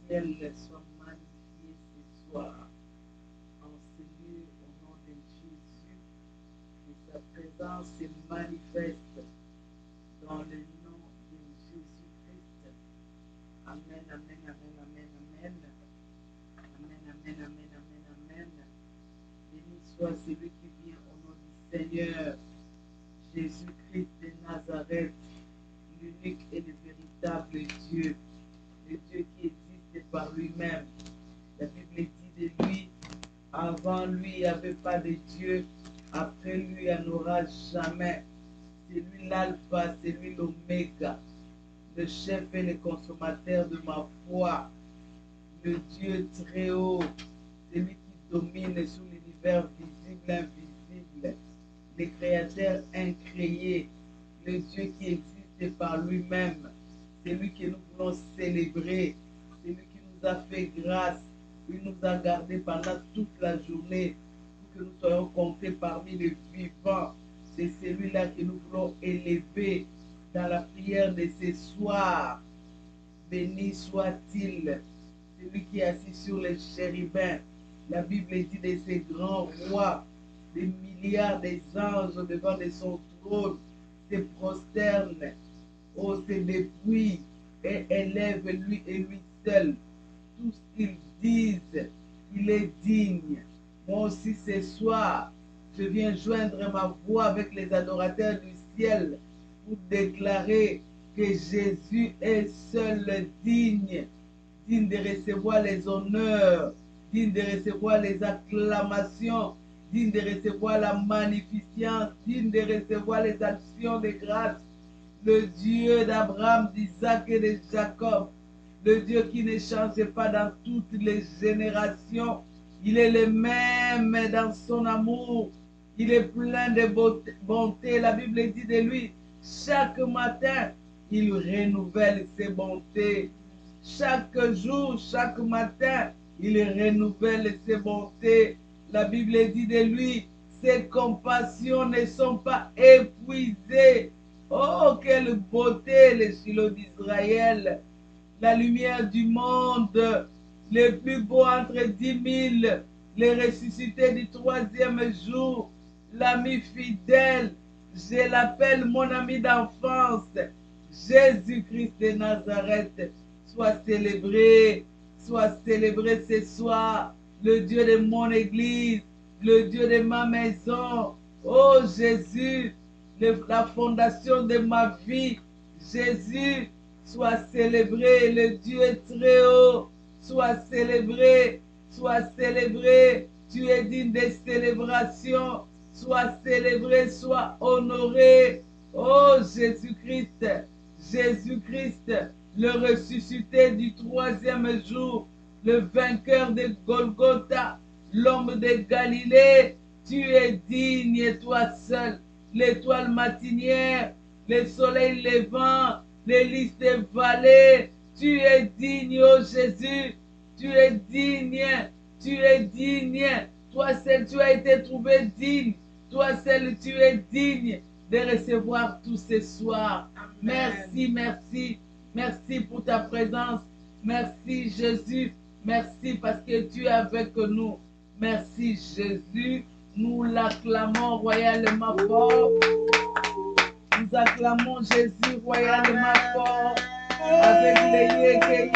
qu'elle soit magnifiée ce soir. Enseignée au nom de Jésus, que sa présence se manifeste dans le nom de Jésus-Christ. Amen, amen, amen, amen, amen. Amen, amen, amen, amen, amen. Béni soit celui qui vient au nom du Seigneur, Jésus-Christ de Nazareth, l'unique et le véritable Dieu, le Dieu qui existe par lui-même. La Bible dit de lui, avant lui, il n'y avait pas de Dieu, après lui, il n'y en aura jamais. C'est lui l'alpha, c'est lui l'oméga, le chef et le consommateur de ma foi, le Dieu très haut, celui qui domine sur l'univers visible et invisible, le créateur incréé, le Dieu qui existe par lui-même, celui que nous voulons célébrer, celui qui nous a fait grâce, il nous a gardés pendant toute la journée pour que nous soyons comptés parmi les vivants. C'est celui-là que nous voulons élever dans la prière de ce soir. Béni soit-il, celui qui est assis sur les chérubins. La Bible dit de ces grands rois, des milliards des anges devant de son trône, se prosternent, se dépouillent et élèvent lui et lui seul. Tout ce qu'ils disent, il est digne. Moi aussi ce soir, je viens joindre ma voix avec les adorateurs du ciel pour déclarer que Jésus est seul digne, digne de recevoir les honneurs, digne de recevoir les acclamations, digne de recevoir la magnificence, digne de recevoir les actions de grâce. Le Dieu d'Abraham, d'Isaac et de Jacob, le Dieu qui ne change pas dans toutes les générations. Il est le même dans son amour. Il est plein de bonté. La Bible dit de lui, chaque matin, il renouvelle ses bontés. Chaque jour, chaque matin, il renouvelle ses bontés. La Bible dit de lui, ses compassions ne sont pas épuisées. Oh, quelle beauté, le Shiloh d'Israël, la lumière du monde, le plus beau entre 10 000, les ressuscités du troisième jour, l'ami fidèle, je l'appelle mon ami d'enfance, Jésus-Christ de Nazareth. Soit célébré ce soir, le Dieu de mon église, le Dieu de ma maison. Oh Jésus, la fondation de ma vie, Jésus, soit célébré, le Dieu très haut, soit célébré, tu es digne de célébration, soit célébré, soit honoré. Oh Jésus-Christ, Jésus-Christ, le ressuscité du troisième jour, le vainqueur de Golgotha, l'homme de Galilée, tu es digne, toi seul, l'étoile matinière, le soleil levant, les lys des vallées, tu es digne, oh Jésus, tu es digne, tu es digne, toi seul tu as été trouvé digne, toi seul tu es digne de recevoir tout ce soir. Merci, merci, merci pour ta présence, merci Jésus, merci parce que tu es avec nous, merci Jésus, nous l'acclamons royalement fort. Nous acclamons Jésus royalement fort avec les il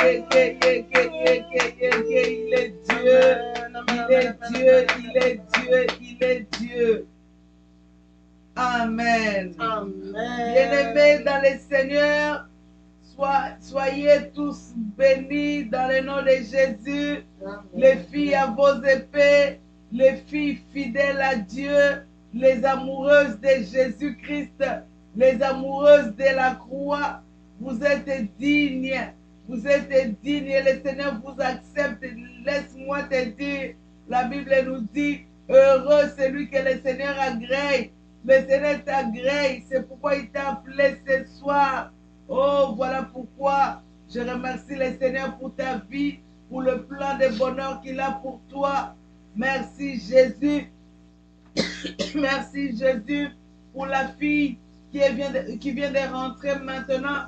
est Dieu, il est Dieu, il est Dieu, il est Dieu. Amen. Bien-aimés dans le Seigneur, soyez tous bénis dans le nom de Jésus. Amen. Les filles à vos épées, les filles fidèles à Dieu, les amoureuses de Jésus-Christ, les amoureuses de la croix, vous êtes dignes, vous êtes dignes et le Seigneur vous accepte. Laisse-moi te dire, la Bible nous dit, heureux celui que le Seigneur agrée. Le Seigneur t'agrée, c'est pourquoi il t'a appelé ce soir. Oh, voilà pourquoi je remercie le Seigneur pour ta vie, pour le plan de bonheur qu'il a pour toi. Merci Jésus. Merci Jésus pour la fille qui vient de rentrer maintenant,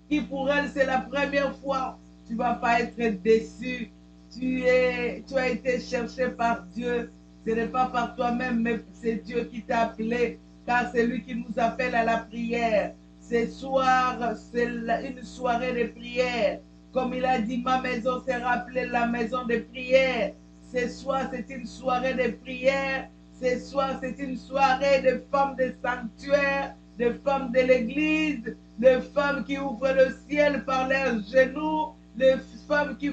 qui pour elle c'est la première fois. tu ne vas pas être déçu. Tu as été cherché par Dieu. Ce n'est pas par toi-même, mais c'est Dieu qui t'a appelé, car c'est lui qui nous appelle à la prière. Ce soir, c'est une soirée de prière. Comme il a dit, ma maison sera appelée la maison de prière. Ce soir, c'est une soirée de prière. Ce soir, c'est une soirée de femmes de sanctuaire, de femmes de l'église, de femmes qui ouvrent le ciel par leurs genoux, de femmes qui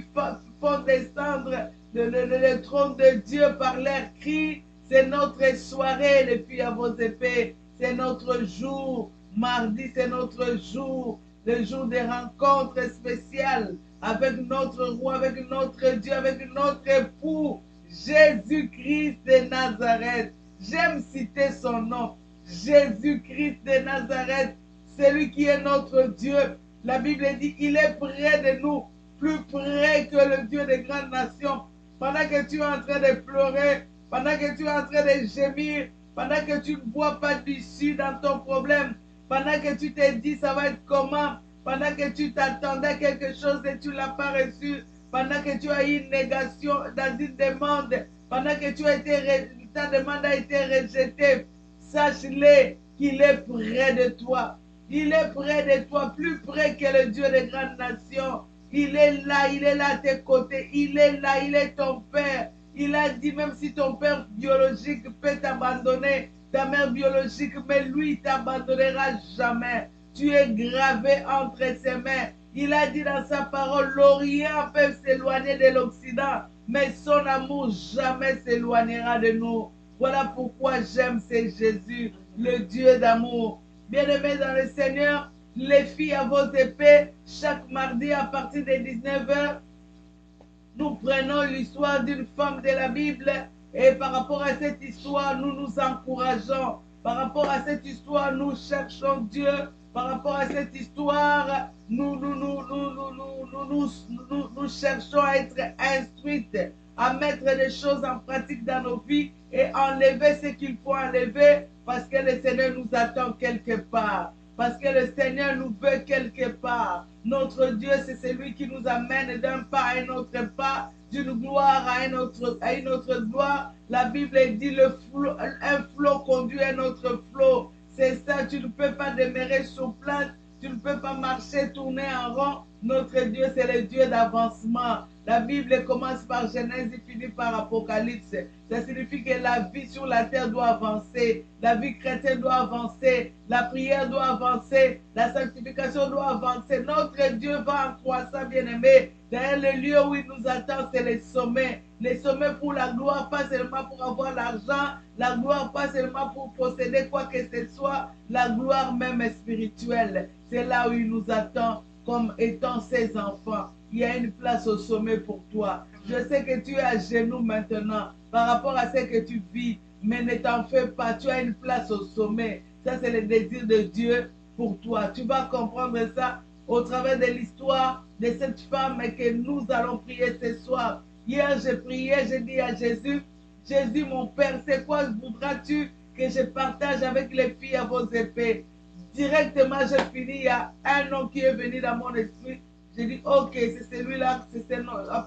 font descendre le trône de Dieu par leurs cris. C'est notre soirée, les filles à vos épées. C'est notre jour. Mardi, c'est notre jour. Le jour des rencontres spéciales avec notre roi, avec notre Dieu, avec notre époux, Jésus-Christ de Nazareth. J'aime citer son nom. Jésus-Christ de Nazareth, celui qui est notre Dieu. La Bible dit, il est près de nous, plus près que le Dieu des grandes nations. Pendant que tu es en train de pleurer, pendant que tu es en train de gémir, pendant que tu ne vois pas d'issue dans ton problème, pendant que tu te dis ça va être comment, pendant que tu t'attendais à quelque chose et tu ne l'as pas reçu, pendant que tu as eu une négation dans une demande, pendant que ta demande a été rejetée, sache-le qu'il est près de toi. Il est près de toi, plus près que le Dieu des grandes nations. Il est là à tes côtés. Il est là, il est ton Père. Il a dit, même si ton père biologique peut t'abandonner, ta mère biologique, mais lui, il t'abandonnera jamais. Tu es gravé entre ses mains. Il a dit dans sa parole, l'Orient peut s'éloigner de l'Occident, mais son amour jamais s'éloignera de nous. Voilà pourquoi j'aime ce Jésus, le Dieu d'amour. Bien-aimés dans le Seigneur, les filles à vos épées, chaque mardi à partir de 19h, nous prenons l'histoire d'une femme de la Bible et par rapport à cette histoire, nous nous encourageons. Par rapport à cette histoire, nous cherchons Dieu. Par rapport à cette histoire, nous cherchons à être instruites, à mettre les choses en pratique dans nos vies et enlever ce qu'il faut enlever parce que le Seigneur nous attend quelque part. Parce que le Seigneur nous veut quelque part. Notre Dieu, c'est celui qui nous amène d'un pas à un autre pas, d'une gloire à une autre gloire. La Bible dit un flot conduit un autre flot. C'est ça, tu ne peux pas demeurer sur place, tu ne peux pas marcher, tourner en rond. Notre Dieu, c'est le Dieu d'avancement. La Bible commence par Genèse et finit par Apocalypse. Ça signifie que la vie sur la terre doit avancer. La vie chrétienne doit avancer. La prière doit avancer. La sanctification doit avancer. Notre Dieu va en croissant, bien-aimé. D'ailleurs, le lieu où il nous attend, c'est les sommets. Les sommets pour la gloire, pas seulement pour avoir l'argent. La gloire, pas seulement pour posséder quoi que ce soit. La gloire même est spirituelle. C'est là où il nous attend comme étant ses enfants. Il y a une place au sommet pour toi. Je sais que tu es à genoux maintenant par rapport à ce que tu vis, mais ne t'en fais pas. Tu as une place au sommet. Ça, c'est le désir de Dieu pour toi. Tu vas comprendre ça au travers de l'histoire de cette femme que nous allons prier ce soir. Hier, j'ai prié, j'ai dit à Jésus, Jésus, mon Père, c'est quoi voudras-tu que je partage avec les filles à vos épées? Directement, j'ai fini. Il y a un nom qui est venu dans mon esprit. J'ai dit, ok, c'est celui-là, c'est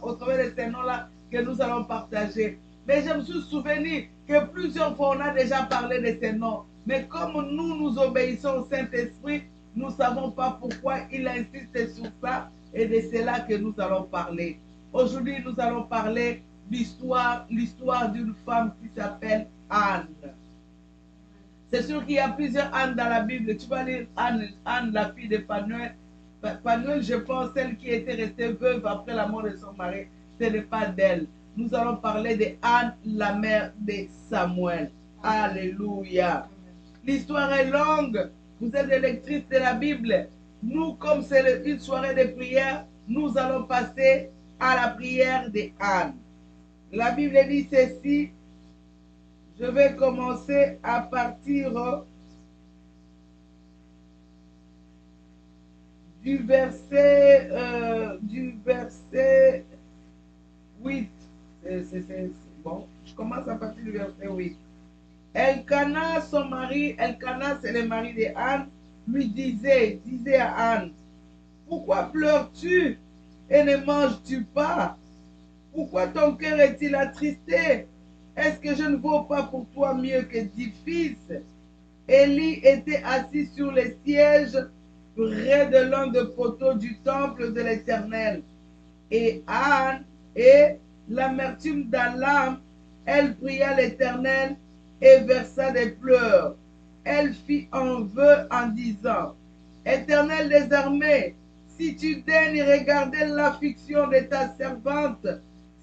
au travers de ces noms-là que nous allons partager. Mais je me suis souvenu que plusieurs fois, on a déjà parlé de ces noms. Mais comme nous obéissons au Saint-Esprit, nous ne savons pas pourquoi il insiste sur ça. Et de cela que nous allons parler. Aujourd'hui, nous allons parler de l'histoire d'une femme qui s'appelle Anne. C'est sûr qu'il y a plusieurs Anne dans la Bible. Tu vas lire Anne, la fille de Phanuel. Phanuel, je pense, celle qui était restée veuve après la mort de son mari. Ce n'est pas d'elle. Nous allons parler de Anne, la mère de Samuel. Alléluia. L'histoire est longue. Vous êtes des lectrices de la Bible. Nous, comme c'est une soirée de prière, nous allons passer à la prière de Anne. La Bible dit ceci. Je vais commencer à partir du verset 8. Bon, je commence à partir du verset 8. Elkana, son mari, Elkana, c'est le mari de Anne, lui disait à Anne, pourquoi pleures-tu et ne manges-tu pas? Pourquoi ton cœur est-il attristé? Est-ce que je ne vaux pas pour toi mieux que 10 fils? Élie était assis sur le siège près de l'un des poteaux du temple de l'Éternel. Et Anne, et l'amertume dans l'âme, elle pria l'Éternel et versa des pleurs. Elle fit un vœu en disant, Éternel des armées, si tu daignes regarder l'affliction de ta servante,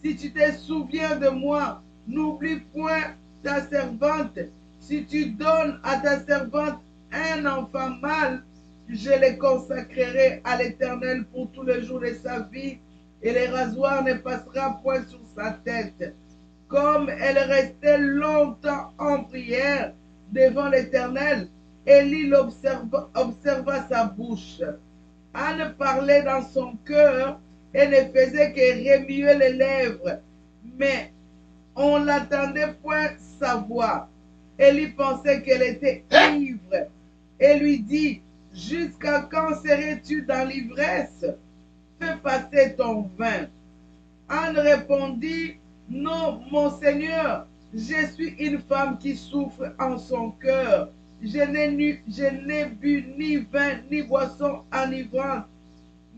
si tu te souviens de moi, n'oublie point ta servante. Si tu donnes à ta servante un enfant mâle, je le consacrerai à l'Éternel pour tous les jours de sa vie, et le rasoir ne passera point sur sa tête. Comme elle restait longtemps en prière devant l'Éternel, Élie observa sa bouche. Anne parlait dans son cœur et ne faisait que remuer les lèvres, mais on n'entendait point sa voix. Élie pensait qu'elle était ivre et lui dit, jusqu'à quand serais-tu dans l'ivresse? Fais passer ton vin. Anne répondit, non, mon Seigneur, je suis une femme qui souffre en son cœur. Je n'ai bu ni vin ni boisson enivrante,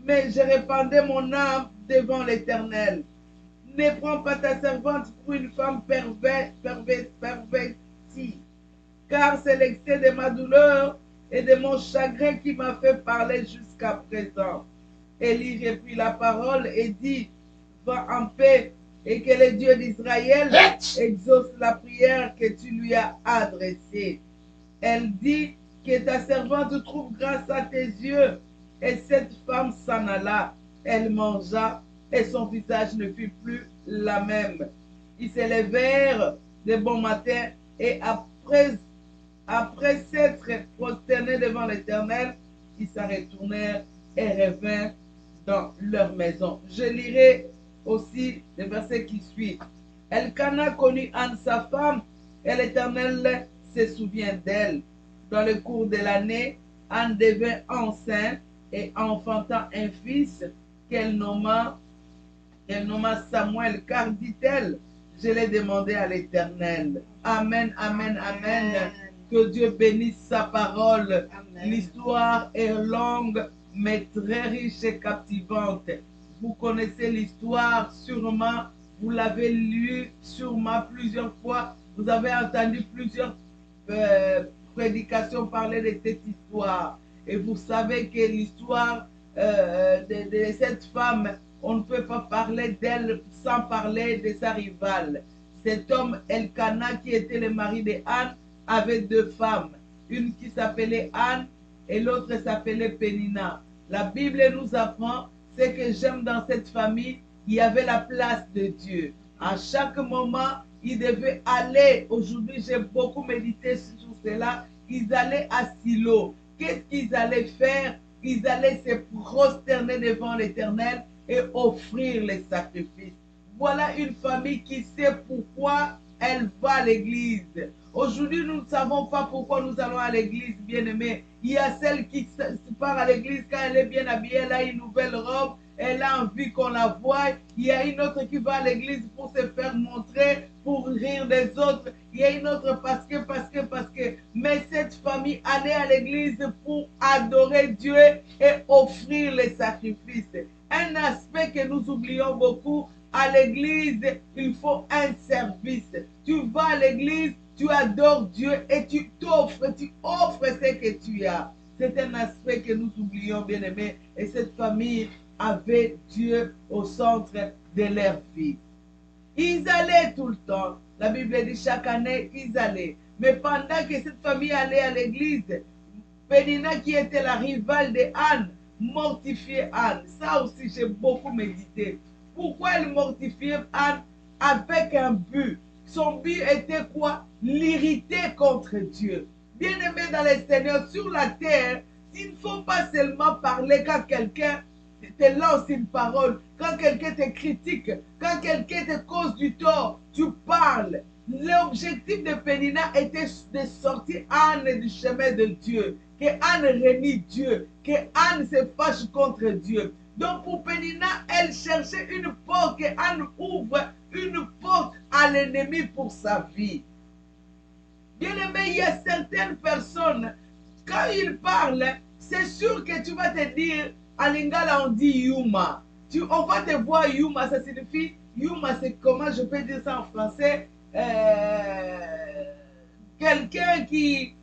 mais je répandais mon âme devant l'Éternel. Ne prends pas ta servante pour une femme pervertie, car c'est l'excès de ma douleur et de mon chagrin qui m'a fait parler jusqu'à présent. Élie reprit la parole et dit, va en paix, et que le Dieu d'Israël exauce la prière que tu lui as adressée. Elle dit, que ta servante trouve grâce à tes yeux. Et cette femme s'en alla. Elle mangea, et son visage ne fut plus la même. Ils se levèrent de bon matin, et après s'être prosternés devant l'Éternel, ils s'en retournèrent et revinrent dans leur maison. Je lirai aussi le verset qui suit. Elkana connut Anne sa femme, et l'Éternel se souvient d'elle. Dans le cours de l'année, Anne devint enceinte et enfanta un fils qu'elle nomma Samuel, car dit-elle, je l'ai demandé à l'Éternel. Amen, amen, amen. Que Dieu bénisse sa parole. L'histoire est longue, mais très riche et captivante. Vous connaissez l'histoire sûrement, vous l'avez lu sûrement plusieurs fois, vous avez entendu plusieurs prédications parler de cette histoire. Et vous savez que l'histoire de cette femme, on ne peut pas parler d'elle sans parler de sa rivale. Cet homme Elkana, qui était le mari de Anne, avait deux femmes. Une qui s'appelait Anne et l'autre s'appelait Pénina. La Bible nous apprend, ce que j'aime dans cette famille, il y avait la place de Dieu. À chaque moment, ils devaient aller. Aujourd'hui, j'ai beaucoup médité sur cela. Ils allaient à Silo. Qu'est-ce qu'ils allaient faire? Ils allaient se prosterner devant l'Éternel et offrir les sacrifices. Voilà une famille qui sait pourquoi elle va à l'église. Aujourd'hui, nous ne savons pas pourquoi nous allons à l'église, bien-aimés. Il y a celle qui part à l'église quand elle est bien habillée, elle a une nouvelle robe, elle a envie qu'on la voie. Il y a une autre qui va à l'église pour se faire montrer, pour rire des autres. Il y a une autre parce que. Mais cette famille allait à l'église pour adorer Dieu et offrir les sacrifices. Un aspect que nous oublions beaucoup, à l'église, il faut un service. Tu vas à l'église, tu adores Dieu et tu offres ce que tu as. C'est un aspect que nous oublions, bien aimés. Et cette famille avait Dieu au centre de leur vie. Ils allaient tout le temps. La Bible dit chaque année, ils allaient. Mais pendant que cette famille allait à l'église, Pénina, qui était la rivale de Anne, mortifiait Anne. Ça aussi, j'ai beaucoup médité. Pourquoi elle mortifiait Anne? Avec un but. Son but était quoi? L'irriter contre Dieu. Bien-aimé dans le Seigneur, sur la terre, il ne faut pas seulement parler quand quelqu'un te lance une parole, quand quelqu'un te critique, quand quelqu'un te cause du tort, tu parles. L'objectif de Pénina était de sortir Anne du chemin de Dieu, que Anne renie Dieu, que Anne se fâche contre Dieu. Donc pour Pénina, elle cherchait une porte, que Anne ouvre une porte à l'ennemi pour sa vie. Bien aimé, il y a certaines personnes, quand ils parlent, c'est sûr que tu vas te dire, à Lingala on dit Yuma. On va te voir Yuma, ça signifie, Yuma c'est comment je peux dire ça en français, quelqu'un qui,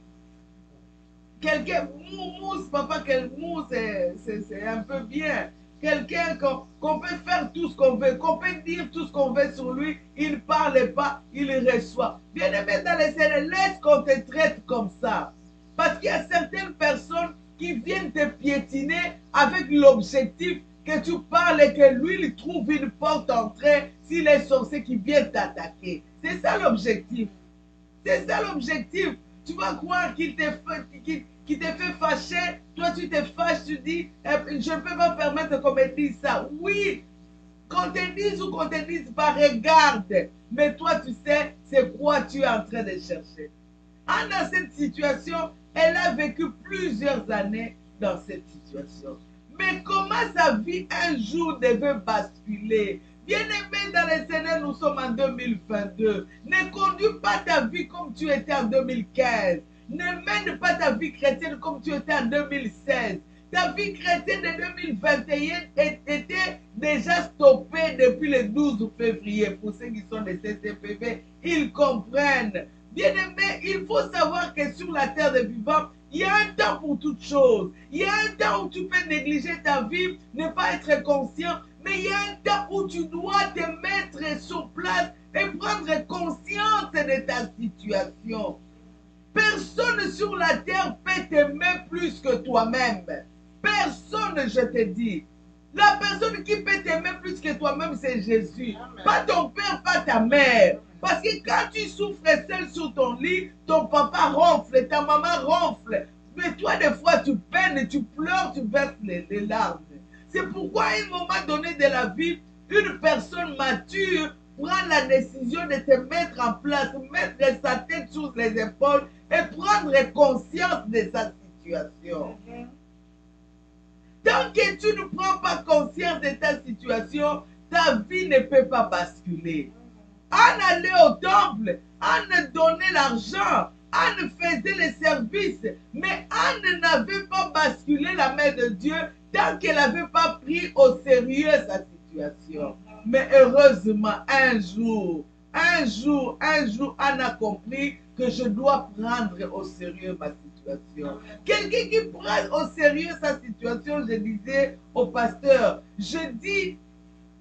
mousse, papa, quel mousse, c'est un peu bien. Quelqu'un qu'on peut faire tout ce qu'on veut, qu'on peut dire tout ce qu'on veut sur lui, il ne parle pas, il reçoit. Bien aimé dans les scènes, laisse qu'on te traite comme ça. Parce qu'il y a certaines personnes qui viennent te piétiner avec l'objectif que tu parles et que lui, il trouve une porte d'entrée s'il est sorcier qui vient t'attaquer. C'est ça l'objectif. C'est ça l'objectif. Tu vas croire qu'il te fait fâcher, toi tu te fâches, tu dis, je ne peux pas permettre qu'on me dise ça. Oui, qu'on te dise ou qu'on te dise pas, regarde. Mais toi tu sais, c'est quoi tu es en train de chercher. Dans cette situation, elle a vécu plusieurs années dans cette situation. Mais comment sa vie un jour devait basculer? Bien-aimé dans les Seigneurs, nous sommes en 2022. Ne conduis pas ta vie comme tu étais en 2015. Ne mène pas ta vie chrétienne comme tu étais en 2016. Ta vie chrétienne de 2021 était déjà stoppée depuis le 12 février. Pour ceux qui sont des CCPV, ils comprennent. Bien-aimé, il faut savoir que sur la terre des vivants, il y a un temps pour toutes choses. Il y a un temps où tu peux négliger ta vie, ne pas être conscient. Mais il y a un temps où tu dois te mettre sur place et prendre conscience de ta situation. Personne sur la terre peut t'aimer plus que toi-même. Personne, je te dis. La personne qui peut t'aimer plus que toi-même, c'est Jésus. Amen. Pas ton père, pas ta mère. Parce que quand tu souffres seul sur ton lit, ton papa ronfle, ta maman ronfle. Mais toi, des fois, tu peines, tu pleures, tu verses les larmes. C'est pourquoi à un moment donné de la vie, une personne mature prend la décision de te mettre en place, mettre sa tête sur les épaules et prendre conscience de sa situation. Tant que tu ne prends pas conscience de ta situation, ta vie ne peut pas basculer. Anne allait au temple, Anne donnait l'argent, Anne faisait les services, mais Anne n'avait pas basculé la main de Dieu tant qu'elle n'avait pas pris au sérieux sa situation. Mais heureusement, un jour, Anne a compris que je dois prendre au sérieux ma situation. Quelqu'un qui prend au sérieux sa situation, je disais au pasteur, je dis,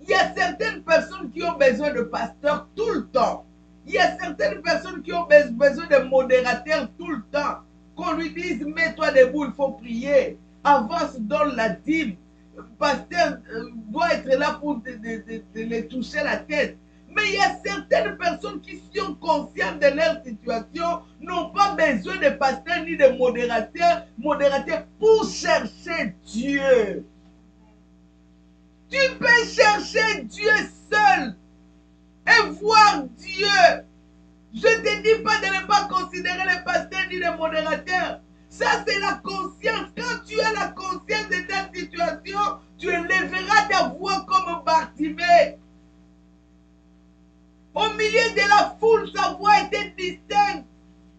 il y a certaines personnes qui ont besoin de pasteurs tout le temps. Il y a certaines personnes qui ont besoin de modérateurs tout le temps. Qu'on lui dise, mets-toi debout, il faut prier. Avance, donne la dîme. Le pasteur doit être là pour les toucher la tête. Mais il y a certaines personnes qui sont conscientes de leur situation, n'ont pas besoin de pasteur ni de modérateurs pour chercher Dieu. Tu peux chercher Dieu seul et voir Dieu. Je ne te dis pas de ne pas considérer les pasteurs ni les modérateurs. Ça, c'est la conscience. Quand tu as la conscience de ta situation, tu élèveras ta voix comme Bartimée. Au milieu de la foule, sa voix était distincte.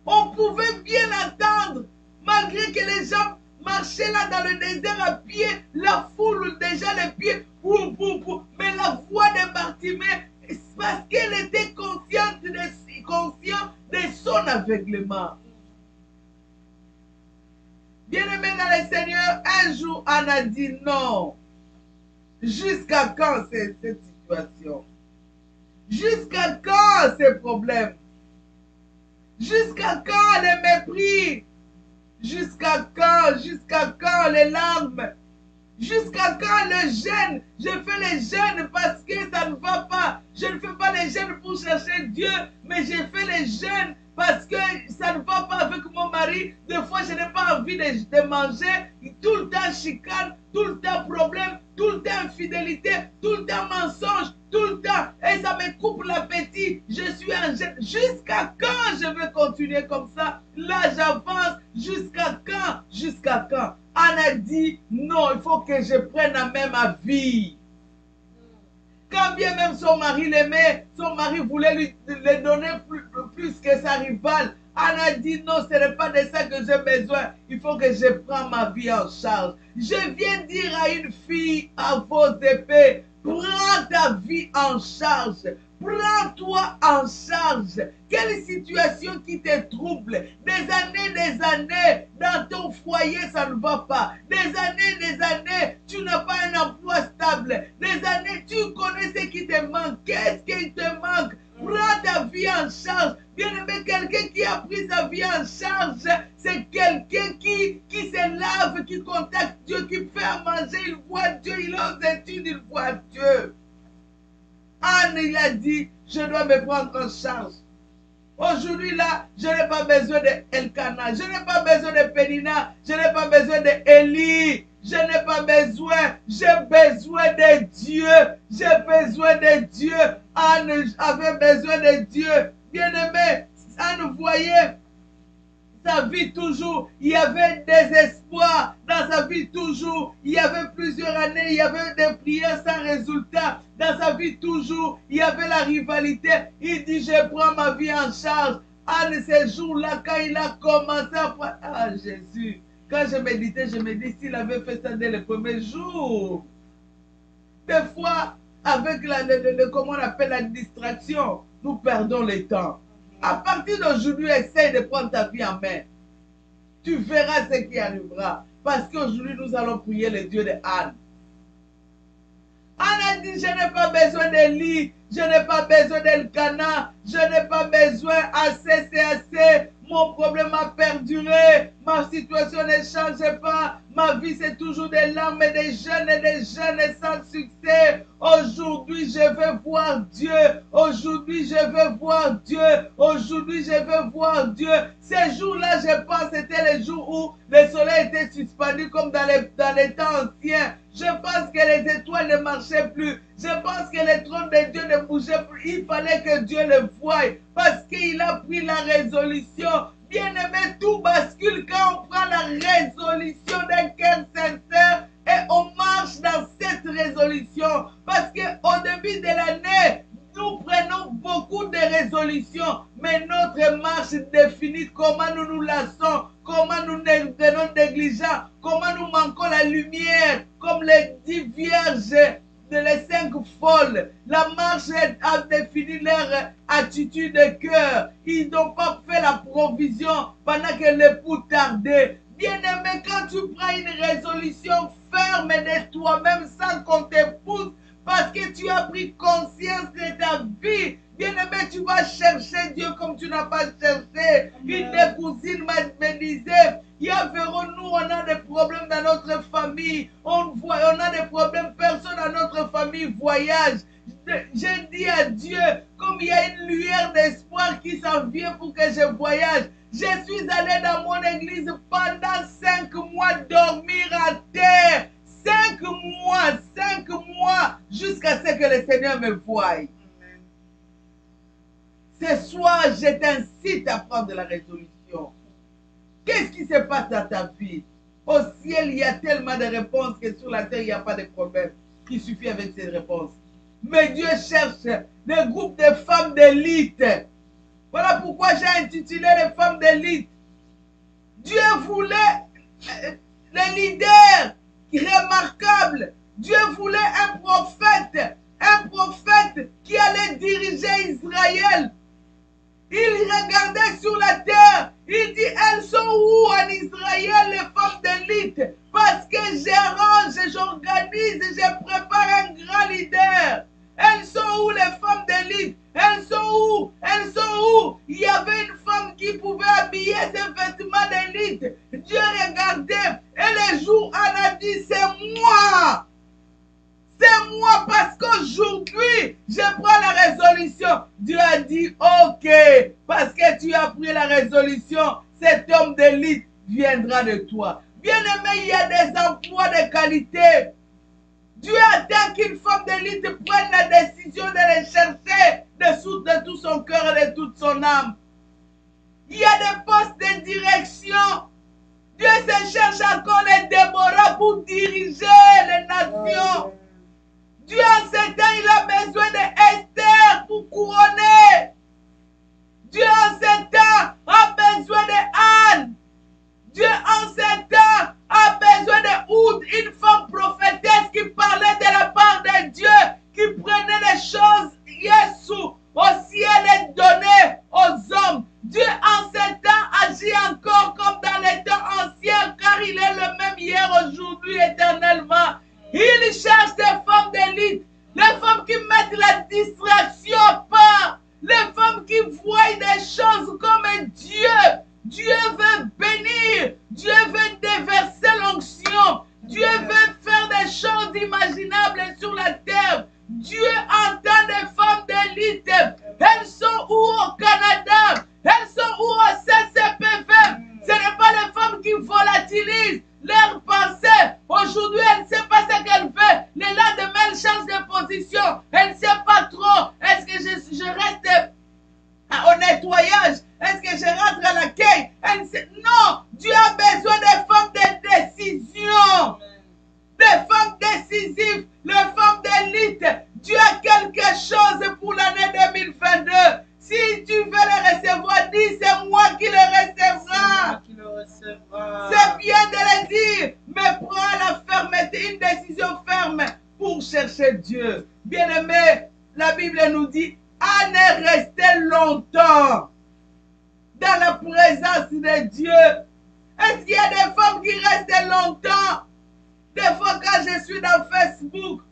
On pouvait bien l'entendre, malgré que les gens marchaient là dans le désert à pied, la foule déjà les pieds, mais la voix de Bartimée, parce qu'elle était consciente de son aveuglement. Bien-aimé dans le Seigneur, un jour, Anne a dit non. Jusqu'à quand cette situation? Jusqu'à quand ces problèmes? Jusqu'à quand les mépris? Jusqu'à quand les larmes? Jusqu'à quand le jeûne? Je fais les jeûnes parce que ça ne va pas. Je ne fais pas les jeûnes pour chercher Dieu, mais je fais les jeûnes parce que ça ne va pas avec mon mari. Des fois, je n'ai pas envie de manger. Tout le temps chicane, tout le temps problème, tout le temps infidélité, tout le temps mensonge, tout le temps. Et ça me coupe l'appétit. Je suis en jeûne. Jusqu'à quand je vais continuer comme ça? Là, j'avance. Jusqu'à quand? Jusqu'à quand? Anne a dit, non, il faut que je prenne en main ma vie. Quand bien même son mari l'aimait, son mari voulait lui donner plus que sa rivale. Anne a dit, non, ce n'est pas de ça que j'ai besoin. Il faut que je prenne ma vie en charge. Je viens dire à une fille à vos épées, prends ta vie en charge. Prends-toi en charge. Quelle situation qui te trouble? Des années, dans ton foyer, ça ne va pas. Des années, tu n'as pas un emploi stable. Des années, tu connais ce qui te manque. Qu'est-ce qui te manque? Prends ta vie en charge. Bien aimé, quelqu'un qui a pris sa vie en charge, c'est quelqu'un qui se lave, qui contacte Dieu, qui fait à manger, il voit Dieu, il est aux études, il voit Dieu. Anne, il a dit, je dois me prendre en charge. Aujourd'hui, là, je n'ai pas besoin de Elkana, je n'ai pas besoin de Pénina, je n'ai pas besoin de Élie, je n'ai pas besoin, j'ai besoin de Dieu, j'ai besoin de Dieu. Anne avait besoin de Dieu. Bien-aimé, Anne voyait sa vie toujours, il y avait des espoirs dans sa vie toujours, il y avait plusieurs années, il y avait des prières sans résultat, dans sa vie toujours, il y avait la rivalité, il dit je prends ma vie en charge. Anne, ces jours-là, quand il a commencé à prendre, ah Jésus, quand je méditais, je me dis s'il avait fait ça dès le premier jour. Des fois, avec comment on appelle la distraction, nous perdons le temps. À partir d'aujourd'hui, essaye de prendre ta vie en main. Tu verras ce qui arrivera. Parce qu'aujourd'hui, nous allons prier le Dieu de Anne. Anne a dit, je n'ai pas besoin d'Élie, je n'ai pas besoin d'Elkana, je n'ai pas besoin assez, c'est assez. Mon problème a perduré, ma situation ne change pas, ma vie c'est toujours des larmes et des jeunes sans succès. Aujourd'hui je veux voir Dieu, aujourd'hui je veux voir Dieu, aujourd'hui je veux voir Dieu. Ces jours-là, je pense, c'était les jours où le soleil était suspendu comme dans les temps anciens. Je pense que les étoiles ne marchaient plus. Je pense que le trône de Dieu ne bougeait plus. Il fallait que Dieu le voie parce qu'il a pris la résolution. Bien-aimé, tout bascule quand on prend la résolution d'un cœur sincère et on marche dans cette résolution. Parce qu'au début de l'année, nous prenons beaucoup de résolutions, mais notre marche définit comment nous nous lassons, comment nous devenons négligents, comment nous manquons la lumière, comme les 10 vierges de les 5 folles. La marche a défini leur attitude de cœur. Ils n'ont pas fait la provision pendant que l'époux tardait. Bien-aimé, quand tu prends une résolution ferme de toi-même sans qu'on te pousse, parce que tu as pris conscience de ta vie, bien-aimé, tu vas chercher Dieu comme tu n'as pas cherché. Une des cousines me disait, nous, on a des problèmes dans notre famille, on a des problèmes, personne dans notre famille voyage. J'ai dit à Dieu, comme il y a une lueur d'espoir qui s'en vient pour que je voyage. Je suis allé dans mon église pendant 5 mois dormir à terre. 5 mois, jusqu'à ce que le Seigneur me voie. Ce soir, je t'incite à prendre la résolution. Qu'est-ce qui se passe dans ta vie? Au ciel, il y a tellement de réponses que sur la terre, il n'y a pas de problème. Il suffit avec ces réponses. Mais Dieu cherche des groupes de femmes d'élite. Voilà pourquoi j'ai intitulé les femmes d'élite. Dieu voulait les leaders remarquables. Dieu voulait un prophète qui allait diriger Israël. Il regardait sur la terre. Il dit, elles sont où en Israël, les femmes d'élite? Parce que j'arrange, j'organise, je prépare un grand leader. Elles sont où les femmes d'élite? Elles sont où? Elles sont où? Il y avait une femme qui pouvait habiller ses vêtements d'élite. Dieu regardait. Et les jours, elle a dit, c'est moi. C'est moi parce qu'aujourd'hui, je prends la résolution. Dieu a dit, ok, parce que tu as pris la résolution, cet homme d'élite viendra de toi. Bien-aimé, il y a des emplois de qualité. Dieu attend qu'une femme d'élite prenne la décision de les chercher de tout son cœur et de toute son âme. Il y a des postes de direction Dieu se cherche encore les Déborah pour diriger les nations. Dieu en ce temps, il a besoin d'Esther pour couronner. Dieu en ce temps a besoin d'Anne. Dieu en ce temps a besoin de Oud, une femme prophétesse qui parlait de la part de Dieu, qui prenait les choses Jésus au ciel et donnait aux hommes. Dieu en ce temps agit encore comme dans les temps anciens, car il est le même hier, aujourd'hui, éternellement. Il cherche des femmes d'élite, les femmes qui mettent la distraction à part, les femmes qui voient des choses comme Dieu. Dieu veut bénir, Dieu veut déverser l'onction, Dieu veut faire des choses imaginables sur la terre. Dieu entend des femmes d'élite. Elles sont où au Canada? Elles sont où au CCPV? Ce n'est pas les femmes qui volatilisent leurs pensées. Aujourd'hui, elle ne sait pas ce qu'elle fait. Le lendemain, elle change de position. Elle ne sait pas trop. Est-ce que je reste au nettoyage? Est-ce que je rentre à l'accueil? Non, Dieu a besoin des femmes de décision. Des femmes décisives, les femmes d'élite. Dieu a quelque chose pour l'année 2022. Si tu veux le recevoir, dis c'est moi qui le recevra. C'est bien de le dire, mais prends la fermeté, une décision ferme pour chercher Dieu. Bien-aimé, la Bible nous dit, Anne est restée longtemps dans la présence de Dieu. Est-ce qu'il y a des femmes qui restent longtemps? Des fois, quand je suis dans Facebook,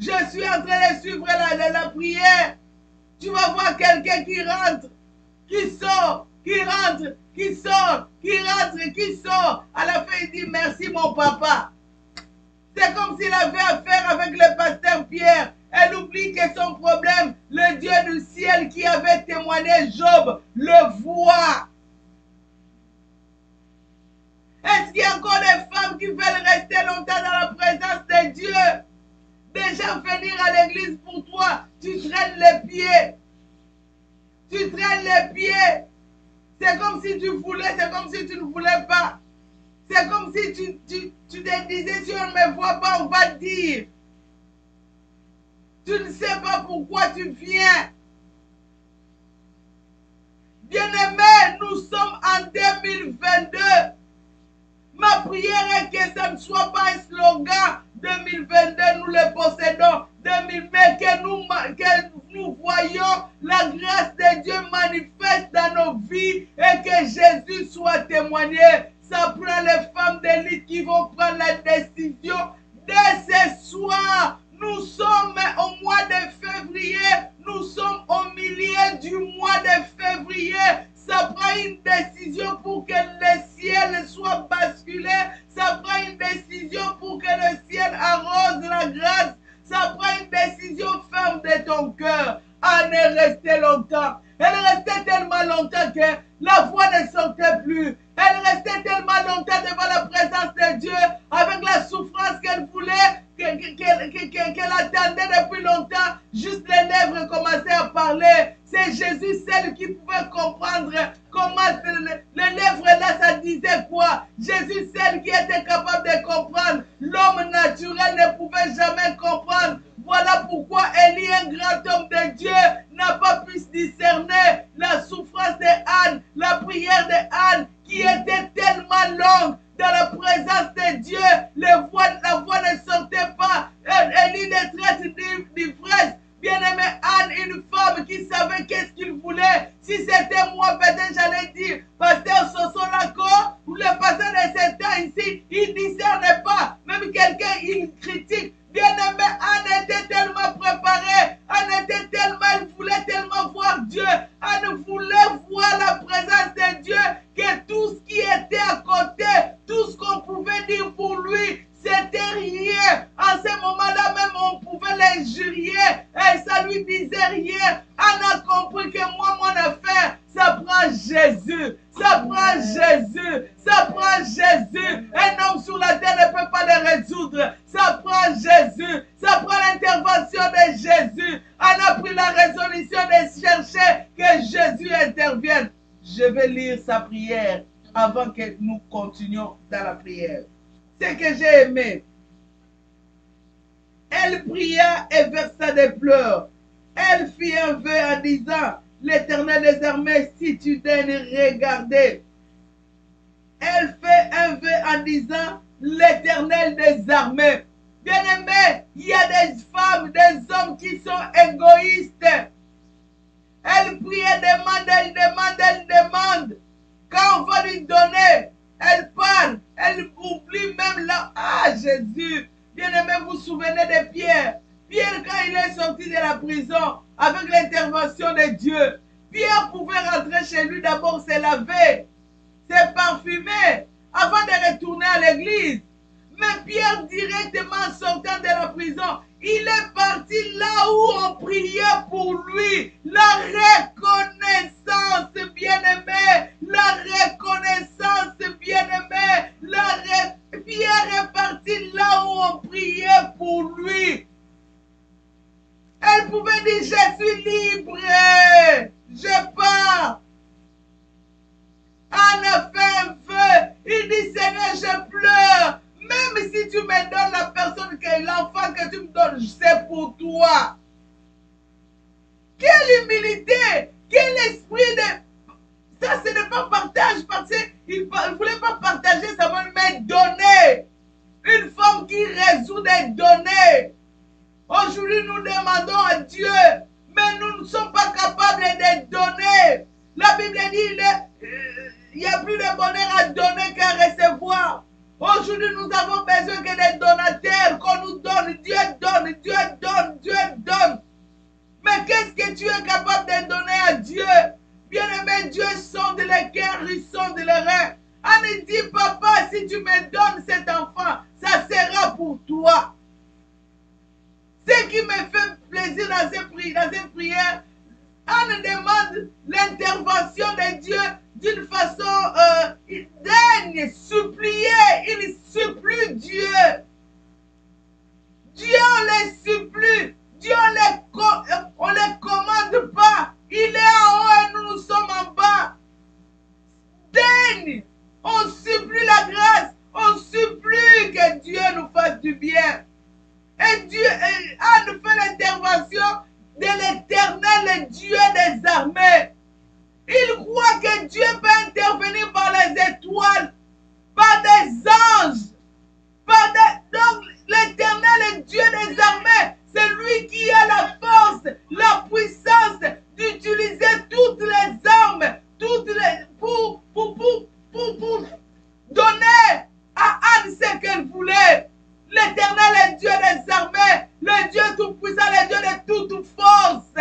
je suis en train de suivre la prière. Tu vas voir quelqu'un qui rentre, qui sort, qui rentre, qui sort, qui rentre, qui sort. À la fin, il dit merci mon papa. C'est comme s'il avait affaire avec le pasteur Pierre. Elle oublie que son problème, le Dieu du ciel qui avait témoigné Job, le voit. Est-ce qu'il y a encore des femmes qui veulent rester longtemps dans la présence de Dieu? Déjà venir à l'église pour toi, tu traînes les pieds. Tu traînes les pieds. C'est comme si tu voulais, c'est comme si tu ne voulais pas. C'est comme si tu te disais, si on ne me voit pas, on va te dire. Tu ne sais pas pourquoi tu viens. Bien-aimés, nous sommes en 2022. Ma prière est que ça ne soit pas un slogan 2022, nous le possédons. 2000, mais que nous voyons la grâce de Dieu manifeste dans nos vies et que Jésus soit témoigné. Ça prend les femmes d'élite qui vont prendre la décision dès ce soir. Nous sommes au mois de février, nous sommes au milieu du mois de février. Ça prend une décision pour que le ciel soit basculé. Ça prend une décision pour que le ciel arrose la grâce. Ça prend une décision ferme de ton cœur. Anne est restée longtemps. Elle restait tellement longtemps que la voix ne sortait plus. Elle restait tellement longtemps devant la présence de Dieu avec la souffrance qu'elle voulait, qu'elle attendait depuis longtemps. Juste les lèvres commençaient à parler. C'est Jésus seul qui pouvait comprendre comment les lèvres là, ça disait quoi. Jésus seul qui était capable de comprendre. L'homme naturel ne pouvait jamais comprendre. Voilà pourquoi Élie, un grand homme de Dieu, n'a pas pu discerner la souffrance d'Anne, la prière d'Anne, qui était tellement longue dans la présence de Dieu. La voix ne sortait pas. Élie ne traite d'ivresse. Bien-aimé Anne, une femme qui savait qu'est-ce qu'il voulait. Si c'était moi, peut-être j'allais dire, pasteur Soso Lako, ou le pasteur de ce temps ici, il ne discerne pas. Même quelqu'un, il critique. Bien-aimé, Anne était tellement préparée. Anne était tellement, elle voulait tellement voir Dieu. Anne voulait voir la présence de Dieu, que tout ce qui était à côté, tout ce qu'on pouvait dire pour lui, c'était rien. En ce moment-là même, on pouvait l'injurier et ça lui disait rien. Anne a compris que moi, mon affaire, ça prend Jésus. Ça prend Jésus. Ça prend Jésus. Un homme sur la terre ne peut pas le résoudre. Ça prend Jésus. Ça prend l'intervention de Jésus. Anne a pris la résolution de chercher que Jésus intervienne. Je vais lire sa prière avant que nous continuions dans la prière. Ce que j'ai aimé, elle pria et versa des pleurs. Elle fit un vœu en disant, l'Éternel des armées, si tu daignes regarder. Elle fait un vœu en disant, l'Éternel des armées. Bien-aimés, il y a des femmes, des hommes qui sont égoïstes. Elle prie, elle demande, elle demande, elle demande. Quand on va lui donner, elle parle, elle oublie même là. Ah, Jésus! Bien-aimé, vous vous souvenez de Pierre? Pierre, quand il est sorti de la prison, avec l'intervention de Dieu, Pierre pouvait rentrer chez lui d'abord se laver, se parfumer, avant de retourner à l'église. Mais Pierre, directement sortant de la prison, il est parti là où on priait pour lui. La reconnaissance, bien-aimé. La reconnaissance, bien-aimé. Pierre est parti là où on priait pour lui. Elle pouvait dire, je suis libre. Je pars. Anna fait un feu. Il dit, Seigneur, je pleure. Même si tu me donnes la personne, l'enfant que tu me donnes, c'est pour toi. Quelle humilité, quel esprit de... Ça, ce n'est pas partage, parce qu'il ne voulait pas partager, ça veut me donner. Une femme qui résout de donner. Aujourd'hui, nous demandons à Dieu, mais nous ne sommes pas capables de donner. La Bible dit, il n'y a plus de bonheur à donner qu'à recevoir. Aujourd'hui, nous avons besoin que des donateurs, qu'on nous donne. Dieu donne, Dieu donne, Dieu donne. Mais qu'est-ce que tu es capable de donner à Dieu? Bien-aimé, Dieu sonde les cœurs, il sonde les reins. Anne dit, papa, si tu me donnes cet enfant, ça sera pour toi. Ce qui me fait plaisir dans cette prière, Anne demande l'intervention de Dieu d'une façon, il daigne supplier, il supplie Dieu. Dieu, on les supplie, Dieu, on les commande pas. Il est en haut et nous sommes en bas. Daigne, on supplie la grâce, on supplie que Dieu nous fasse du bien. Et Dieu, Anne fait l'intervention de l'Éternel, le Dieu des armées. Il croit que Dieu peut intervenir par les étoiles, par des anges, donc l'Éternel, le Dieu des armées, c'est lui qui a la force, la puissance d'utiliser toutes les armes, pour donner à Anne ce qu'elle voulait. L'Éternel est Dieu des armées, le Dieu tout-puissant, le Dieu de toute force.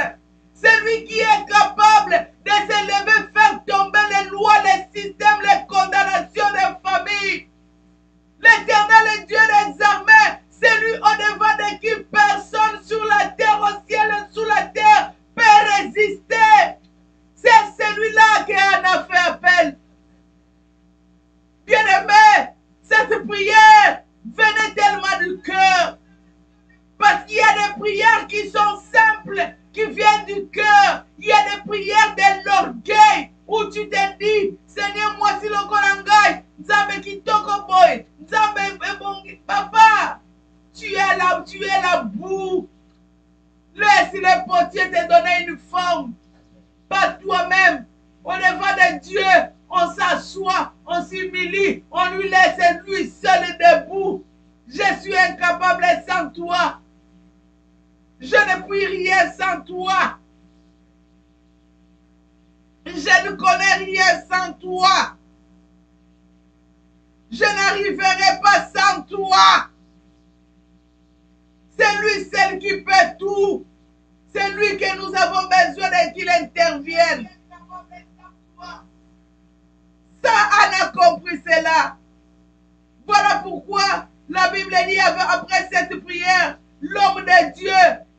C'est lui qui est capable de s'élever, faire tomber les lois, les systèmes, les condamnations des familles. L'Éternel est Dieu des armées, c'est lui au-devant de qui personne sur la terre, au ciel et sous la terre peut résister. C'est celui-là qui en a fait appel. Bien-aimé, cette prière venait tellement du cœur. Parce qu'il y a des prières qui sont simples, qui viennent du cœur. Il y a des prières de l'orgueil, où tu te dis, Seigneur, moi si le kolangai, Nzambe kitoko boy, Nzambe ebongi, papa, tu es la boue. Laisse le potier te donner une forme. Pas toi-même. Au devant de Dieu, on s'assoit, on s'humilie, on lui laisse lui seul debout. Je suis incapable sans toi. Je ne puis rien sans toi. Je ne connais rien sans toi. Je n'arriverai pas sans toi. C'est lui seul qui fait tout. C'est lui que nous avons besoin de qu'il intervienne. Ça, Anne a compris cela. Voilà pourquoi la Bible dit après cette prière, l'homme de Dieu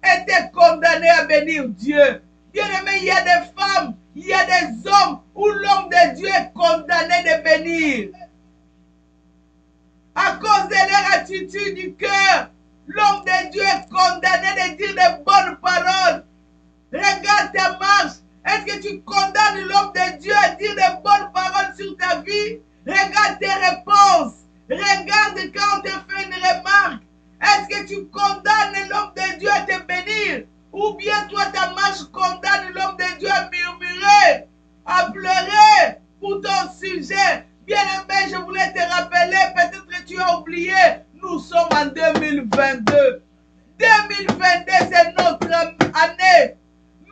était condamné à bénir Dieu. Bien-aimé, il y a des femmes, il y a des hommes où l'homme de Dieu est condamné de bénir. À cause de leur attitude du cœur, l'homme de Dieu est condamné de dire de bonnes paroles. Regarde ta marche. Est-ce que tu condamnes l'homme de Dieu à dire de bonnes paroles sur ta vie? Regarde tes réponses. Regarde quand on te fait une remarque. Est-ce que tu condamnes l'homme de Dieu à te bénir? Ou bien toi, ta marche condamne l'homme de Dieu à murmurer, à pleurer pour ton sujet? Bien-aimé, je voulais te rappeler, peut-être que tu as oublié, nous sommes en 2022. 2022, c'est notre année.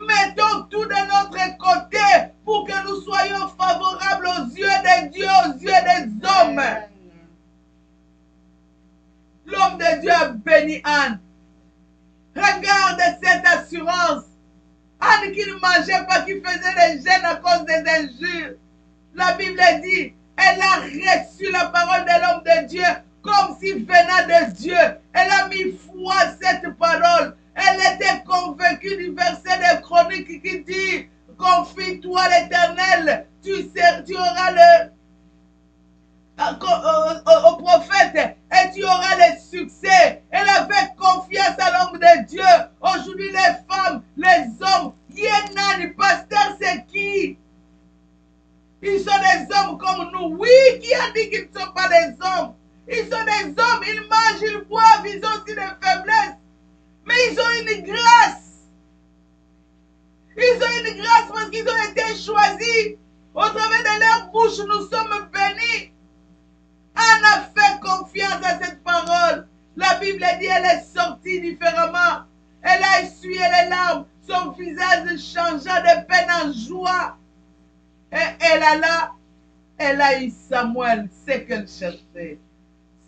Mettons tout de notre côté pour que nous soyons favorables aux yeux de Dieu, aux yeux des hommes. L'homme de Dieu a béni Anne. Regarde cette assurance. Anne qui ne mangeait pas, qui faisait des jeûnes à cause des injures. La Bible dit, elle a reçu la parole de l'homme de Dieu comme si venant de Dieu. Elle a mis foi à cette parole. Elle était convaincue du verset de Chroniques qui dit, confie-toi à l'Éternel, tu auras au prophète et tu auras le succès. Elle avait confiance à l'homme de Dieu. Aujourd'hui, les femmes, les hommes, Yenan, pasteur, c'est qui? Ils sont des hommes comme nous. Oui, qui a dit qu'ils ne sont pas des hommes? Ils sont des hommes, ils mangent, ils boivent, ils ont aussi des faiblesses. Mais ils ont une grâce. Ils ont une grâce parce qu'ils ont été choisis. Au travers de leur bouche, nous sommes bénis. Anne a fait confiance à cette parole. La Bible dit elle est sortie différemment. Elle a essuyé les larmes. Son visage changea de peine en joie. Et elle a eu Samuel, c'est qu'elle cherchait.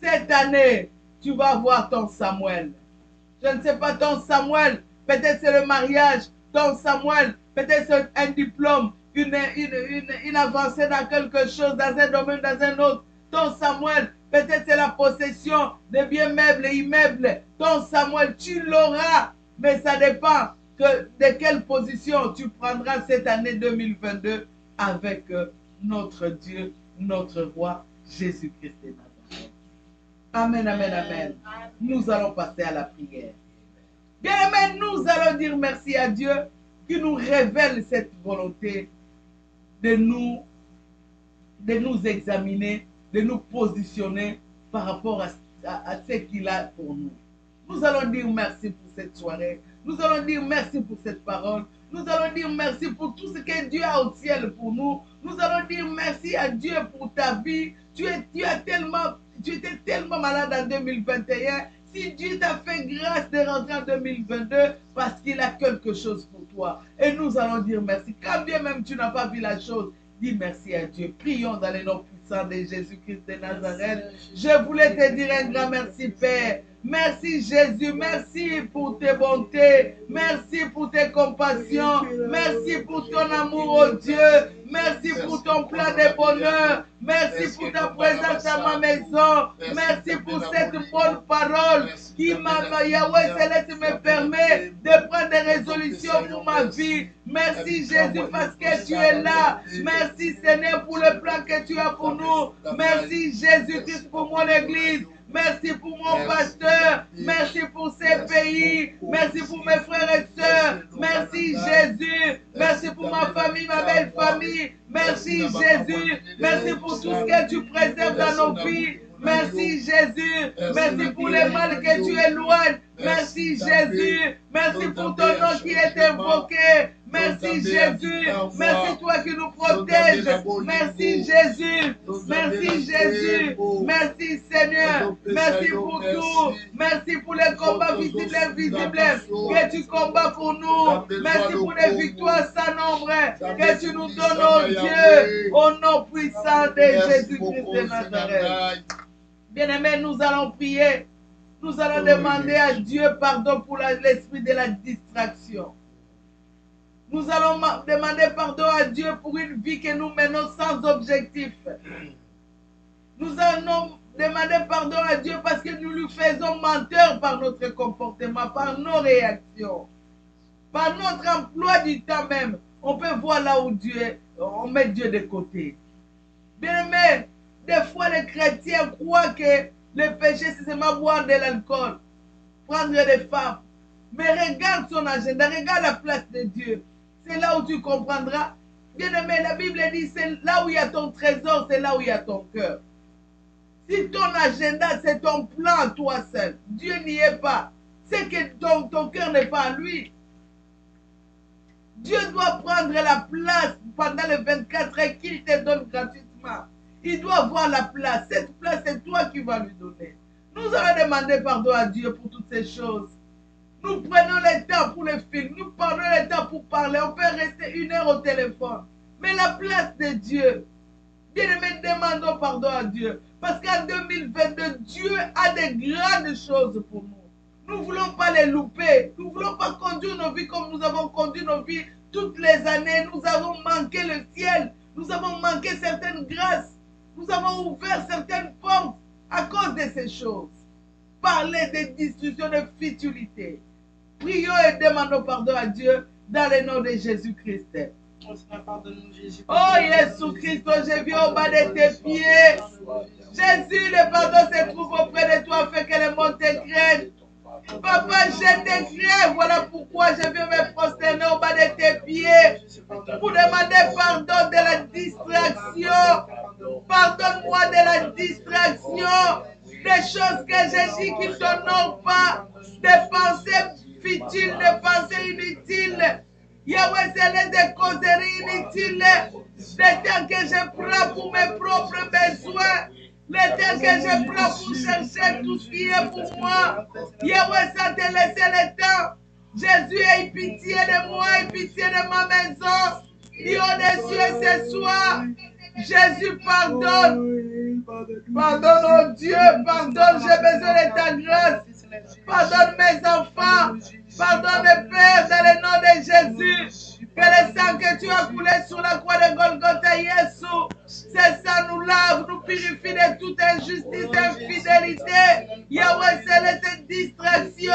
Cette année, tu vas voir ton Samuel. Je ne sais pas ton Samuel. Peut-être c'est le mariage. Ton Samuel, peut-être c'est un diplôme, une avancée dans quelque chose, dans un domaine, dans un autre. Ton Samuel, peut-être c'est la possession de biens meubles et immeubles. Ton Samuel, tu l'auras. Mais ça dépend de quelle position tu prendras cette année 2022 avec notre Dieu, notre roi, Jésus-Christ de Nazareth. Amen, amen, amen. Nous allons passer à la prière. Bien aimé, nous allons dire merci à Dieu qui nous révèle cette volonté de nous examiner, de nous positionner par rapport à ce qu'il a pour nous. Nous allons dire merci pour cette soirée. Nous allons dire merci pour cette parole. Nous allons dire merci pour tout ce que Dieu a au ciel pour nous. Nous allons dire merci à Dieu pour ta vie. Tu étais tellement malade en 2021. Si Dieu t'a fait grâce de rentrer en 2022, parce qu'il a quelque chose pour toi. Et nous allons dire merci. Quand bien même tu n'as pas vu la chose, dis merci à Dieu. Prions dans les noms puissants de Jésus-Christ de Nazareth. Je voulais te dire un grand merci, Père. Merci Jésus, merci pour tes bontés, merci pour tes compassions, merci pour ton amour, oh Dieu, merci pour ton plan de bonheur, merci pour ta présence à ma maison, merci pour cette bonne parole qui, Yahweh Céleste, me permet de prendre des résolutions pour ma vie. Merci Jésus parce que tu es là, merci Seigneur pour le plan que tu as pour nous, merci Jésus-Christ pour mon église. Merci pour mon pasteur. Merci pour ces pays. Merci pour mes frères et sœurs. Merci Jésus. Merci pour ma famille, ma belle famille. Merci Jésus. Merci pour tout ce que tu préserves dans nos vies. Merci Jésus. Merci pour les mal que tu éloignes. Merci Jésus. Merci pour ton nom qui est invoqué. Merci Jésus. Merci toi qui nous protèges. Merci Jésus. Merci Jésus. Merci Seigneur. Merci pour tout. Merci pour les combats visibles et invisibles que tu combats pour nous. Merci pour les victoires sans nombre que tu nous donnes, oh Dieu, au nom puissant de Jésus-Christ de Nazareth. Bien-aimés, nous allons prier. Nous allons demander à Dieu pardon pour l'esprit de la distraction. Nous allons demander pardon à Dieu pour une vie que nous menons sans objectif. Nous allons demander pardon à Dieu parce que nous lui faisons menteur par notre comportement, par nos réactions, par notre emploi du temps même. On peut voir là où Dieu est, on met Dieu de côté. Bien aimé, des fois les chrétiens croient que le péché c'est seulement boire de l'alcool, prendre des femmes. Mais regarde son agenda, regarde la place de Dieu. C'est là où tu comprendras Bien-aimé, la Bible dit, c'est là où il y a ton trésor, c'est là où il y a ton cœur. Si ton agenda, c'est ton plan, toi seul, Dieu n'y est pas. C'est que ton cœur n'est pas en lui. Dieu doit prendre la place pendant les 24 heures qu'il te donne gratuitement. Il doit avoir la place. Cette place, c'est toi qui vas lui donner. Nous allons demander pardon à Dieu pour toutes ces choses. Nous prenons le temps pour les films. Nous prenons le temps pour parler. On peut rester 1 heure au téléphone. Mais la place de Dieu, bien-aimés, demandons pardon à Dieu. Parce qu'en 2022, Dieu a de grandes choses pour nous. Nous ne voulons pas les louper. Nous ne voulons pas conduire nos vies comme nous avons conduit nos vies toutes les années. Nous avons manqué le ciel. Nous avons manqué certaines grâces. Nous avons ouvert certaines portes à cause de ces choses. Parler de discussions de futilité. Prions et demandons pardon à Dieu dans le nom de Jésus-Christ. Oh Jésus-Christ, je viens au bas de tes pieds. Jésus, le pardon se trouve auprès de toi, fait que le monde te craigne. Papa, je te crains, voilà pourquoi je viens me prosterner au bas de tes pieds pour demander pardon de la distraction. Pardonne-moi de la distraction, des choses que j'ai dit qui ne t'honorent pas, des pensées futiles, des pensées inutiles. Yahweh, c'est des causeries inutiles, des temps que je prends pour mes propres besoins, les temps que je prends pour chercher tout ce qui est pour moi. Yahweh, ça te laisse le temps. Jésus, aie pitié de moi, aie pitié de ma maison. Dieu des cieux ce soir. Jésus, pardonne. Pardonne, oh Dieu, pardonne, j'ai besoin de ta grâce. Pardonne mes enfants. Pardonne, Père, dans le nom de Jésus. Que le sang que tu as coulé sur la croix de Golgotha, Jésus, ce sang nous lave, nous purifie de toute injustice, infidélité. Yahweh, c'est cette distraction,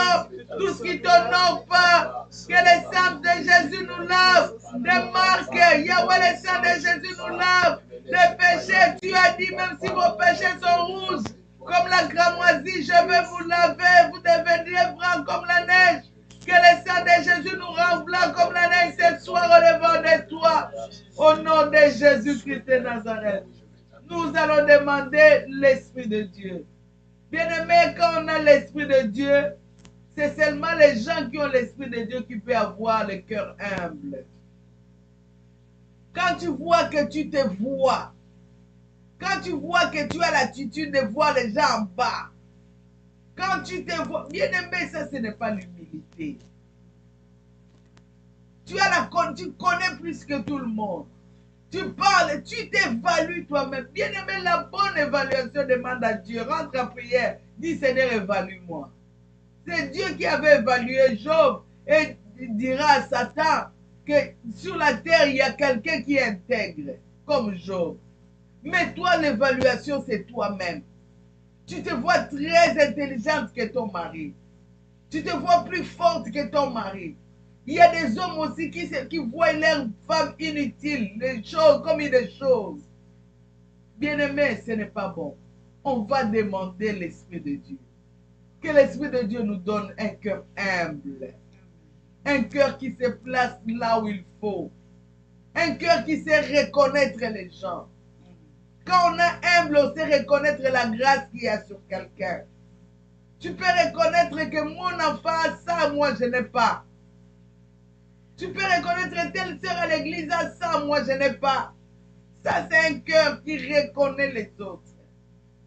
tout ce qui t'honore pas. Que le sang de Jésus nous lave, des marques. Yahweh, le sang de Jésus nous lave. Les péchés, tu as dit, même si vos péchés sont rouges, comme la cramoisie, je vais vous laver, vous deviendrez blancs comme la neige. Que le sang de Jésus nous rend blancs comme la neige ce soir au devant de toi. Au nom de Jésus-Christ de Nazareth. Nous allons demander l'Esprit de Dieu. Bien-aimé, quand on a l'Esprit de Dieu, c'est seulement les gens qui ont l'Esprit de Dieu qui peuvent avoir le cœur humble. Quand tu vois que tu te vois, quand tu vois que tu as l'attitude de voir les gens en bas, quand tu te vois, bien aimé, ça ce n'est pas l'humilité. Tu connais plus que tout le monde. Tu parles, tu t'évalues toi-même. Bien aimé, la bonne évaluation demande à Dieu. Rentre en prière, dis Seigneur, évalue-moi. C'est Dieu qui avait évalué Job et dira à Satan que sur la terre, il y a quelqu'un qui est intègre, comme Job. Mais toi, l'évaluation, c'est toi-même. Tu te vois très intelligente que ton mari. Tu te vois plus forte que ton mari. Il y a des hommes aussi qui voient leur femme inutile, les choses comme des choses. Bien-aimé, ce n'est pas bon. On va demander l'Esprit de Dieu. Que l'Esprit de Dieu nous donne un cœur humble. Un cœur qui se place là où il faut. Un cœur qui sait reconnaître les gens. Quand on est humble, on sait reconnaître la grâce qu'il y a sur quelqu'un. Tu peux reconnaître que mon enfant a ça, moi je n'ai pas. Tu peux reconnaître telle sœur à l'église a ça, moi je n'ai pas. Ça c'est un cœur qui reconnaît les autres.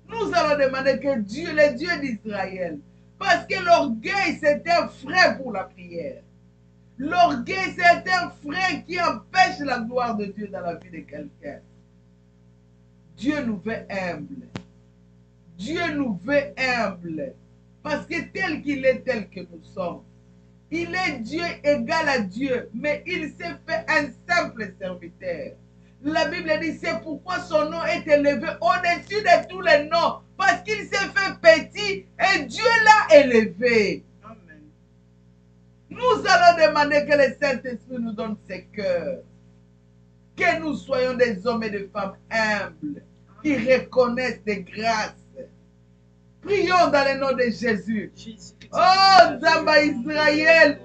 Nous allons demander que Dieu, le Dieu d'Israël, parce que l'orgueil c'est un frein pour la prière. L'orgueil c'est un frein qui empêche la gloire de Dieu dans la vie de quelqu'un. Dieu nous veut humble. Dieu nous veut humble. Parce que tel qu'il est, tel que nous sommes. Il est Dieu égal à Dieu, mais il s'est fait un simple serviteur. La Bible dit, c'est pourquoi son nom est élevé au-dessus de tous les noms. Parce qu'il s'est fait petit et Dieu l'a élevé. Amen. Nous allons demander que le Saint-Esprit nous donne ses cœurs. Que nous soyons des hommes et des femmes humbles, qui reconnaissent des grâces. Prions dans le nom de Jésus. Oh, Zamba Israël,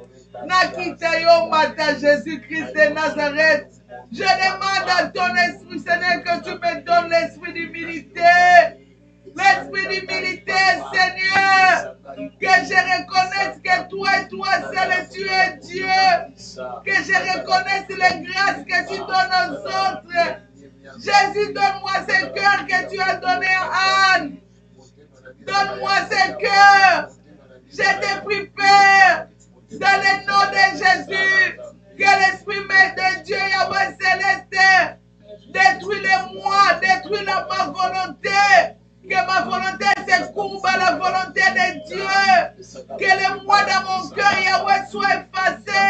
Nakita yo mata Jésus-Christ de Nazareth. Je demande à ton esprit, Seigneur, que tu me donnes l'esprit d'humilité. L'esprit d'humilité, Seigneur. Que je reconnaisse que toi et toi seul tu es Dieu. Que je reconnaisse les grâces que tu donnes aux autres. Jésus, donne-moi ce cœur que tu as donné à Anne. Donne-moi ce cœur. Je te prie, Père, dans le nom de Jésus, que l'Esprit même de Dieu, Yahweh Céleste, détruis-le-moi, détruis-la ma volonté. Que ma volonté se courbe à la volonté de Dieu. Que le moi dans mon cœur, Yahweh, soit effacé.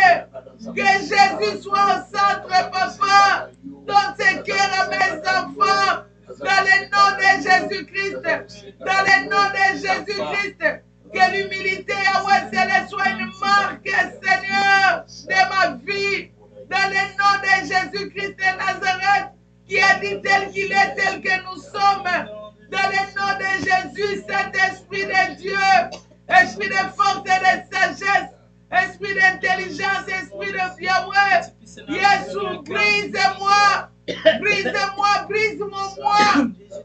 Que Jésus soit au centre, Papa. Donne ce cœur à mes enfants. Dans le nom de Jésus-Christ. Dans le nom de Jésus-Christ. Que l'humilité, Yahweh, Céleste, soit une marque, Seigneur, de ma vie. Dans le nom de Jésus-Christ de Nazareth, qui a dit tel qu'il est, tel que nous sommes. Dans le nom de Jésus, Saint-Esprit de Dieu, esprit de force et de sagesse, esprit d'intelligence, esprit de Yahweh, Jésus, brise-moi, brise-moi, brise-moi, moi,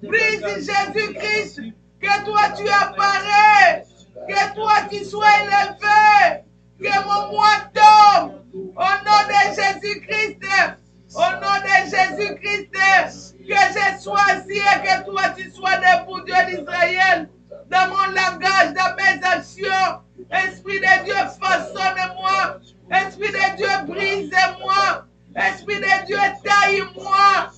brise Jésus-Christ, que toi tu apparais, que toi tu sois élevé, que mon moi tombe, au nom de Jésus-Christ, au nom de Jésus-Christ, que je sois assis et que toi tu sois debout, Dieu d'Israël, dans mon langage, dans mes actions. Esprit de Dieu, façonne-moi. Esprit de Dieu, brise-moi. Esprit de Dieu, taille-moi.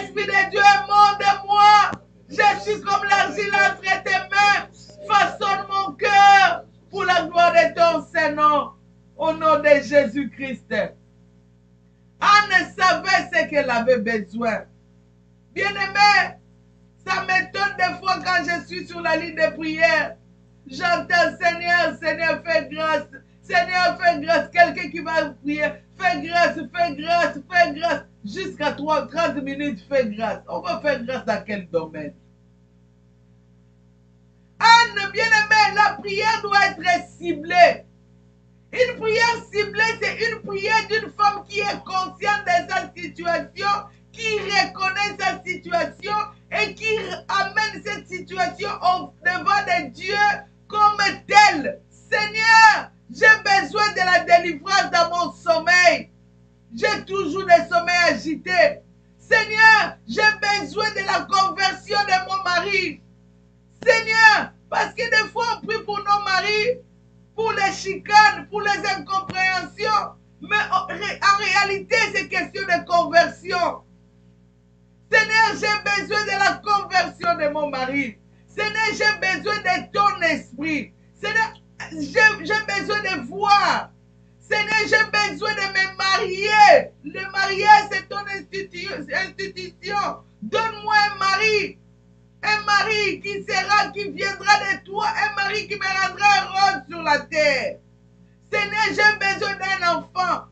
Esprit de Dieu, monte-moi. Je suis comme l'argile entre tes mains. Façonne mon cœur pour la gloire de ton Saint-Nom. Au nom de Jésus-Christ. Anne savait ce qu'elle avait besoin. Bien-aimé, ça m'étonne des fois quand je suis sur la ligne de prière. J'entends Seigneur, Seigneur, fais grâce. Seigneur, fais grâce. Quelqu'un qui va prier, fais grâce, fais grâce, fais grâce. Jusqu'à 30 minutes, fais grâce. On va faire grâce dans quel domaine? Anne, bien-aimé, la prière doit être ciblée. Une prière ciblée, c'est une prière d'une femme qui est consciente de sa situation, qui reconnaît sa situation et qui amène cette situation au devant de Dieu comme telle. Seigneur, j'ai besoin de la délivrance dans mon sommeil. J'ai toujours des sommeils agités. Seigneur, j'ai besoin de la conversion de mon mari. Seigneur, parce que des fois on prie pour nos maris, pour les chicanes, pour les incompréhensions. Mais en réalité, c'est question de conversion. Seigneur, j'ai besoin de la conversion de mon mari. Seigneur, j'ai besoin de ton esprit. Seigneur, j'ai besoin de voir. Seigneur, j'ai besoin de me marier. Le mariage, c'est ton institution. Donne-moi un mari qui viendra de toi, un mari qui me rendra heureux sur la terre. Seigneur, j'ai besoin d'un enfant.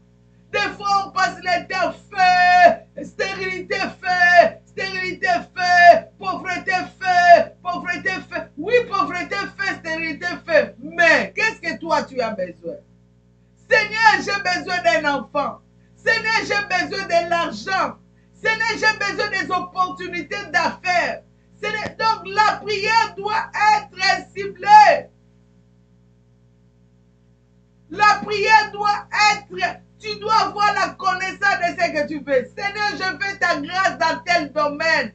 Des fois, on passe le temps, feu, stérilité, pauvreté, feu. Oui, pauvreté, feu, stérilité, feu. Mais, qu'est-ce que toi, tu as besoin? Seigneur, j'ai besoin d'un enfant. Seigneur, j'ai besoin de l'argent. Seigneur, j'ai besoin des opportunités d'affaires. Donc, la prière doit être ciblée. La prière doit être, tu dois avoir la connaissance de ce que tu veux. Seigneur, je veux ta grâce dans tel domaine.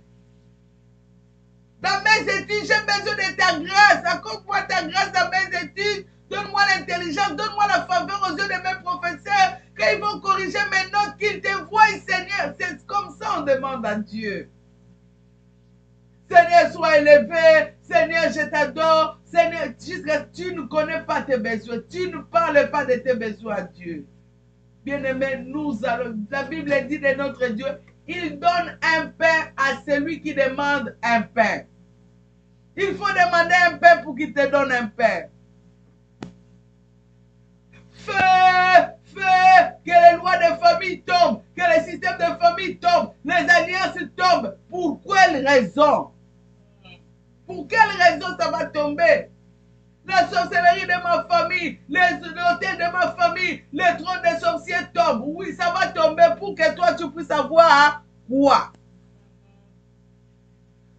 Dans mes études, j'ai besoin de ta grâce. Accorde-moi ta grâce dans mes études. Donne-moi l'intelligence, donne-moi la faveur aux yeux de mes professeurs. Quand ils vont corriger mes notes, qu'ils te voient, Seigneur. C'est comme ça on demande à Dieu. Seigneur, sois élevé. Seigneur, je t'adore. Seigneur, tu ne connais pas tes besoins. Tu ne parles pas de tes besoins à Dieu. Bien-aimé, nous allons. La Bible dit de notre Dieu, il donne un pain à celui qui demande un pain. Il faut demander un pain pour qu'il te donne un pain. Feu, que les lois de famille tombent, que les systèmes de famille tombent, les alliances tombent. Pour quelle raison? Pour quelle raison ça va tomber? La sorcellerie de ma famille, les hôtels de ma famille, le trône des sorciers tombe. Oui, ça va tomber pour que toi tu puisses avoir quoi?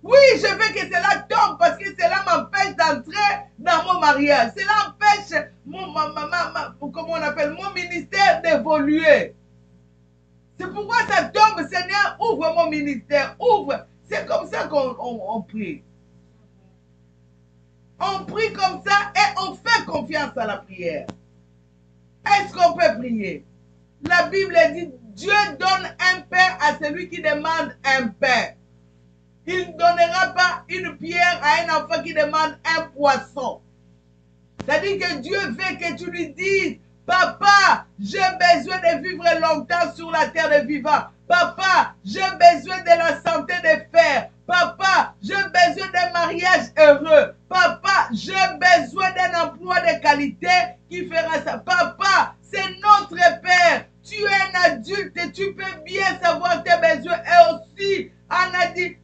Oui, je veux que cela tombe parce que cela m'empêche d'entrer dans mon mariage. Cela empêche comment on appelle, mon ministère d'évoluer. C'est pourquoi ça tombe, Seigneur, ouvre mon ministère, ouvre. C'est comme ça qu'on prie. On prie comme ça et on fait confiance à la prière. Est-ce qu'on peut prier? La Bible dit, Dieu donne un pain à celui qui demande un pain. Il ne donnera pas une pierre à un enfant qui demande un poisson. C'est-à-dire que Dieu veut que tu lui dises, papa, j'ai besoin de vivre longtemps sur la terre des vivants. Papa, j'ai besoin de la santé des fers. Papa, j'ai besoin d'un mariage heureux. Papa, j'ai besoin d'un emploi de qualité qui fera ça. Papa, c'est notre Père. Tu es un adulte et tu peux bien savoir tes besoins. Et aussi, on a dit,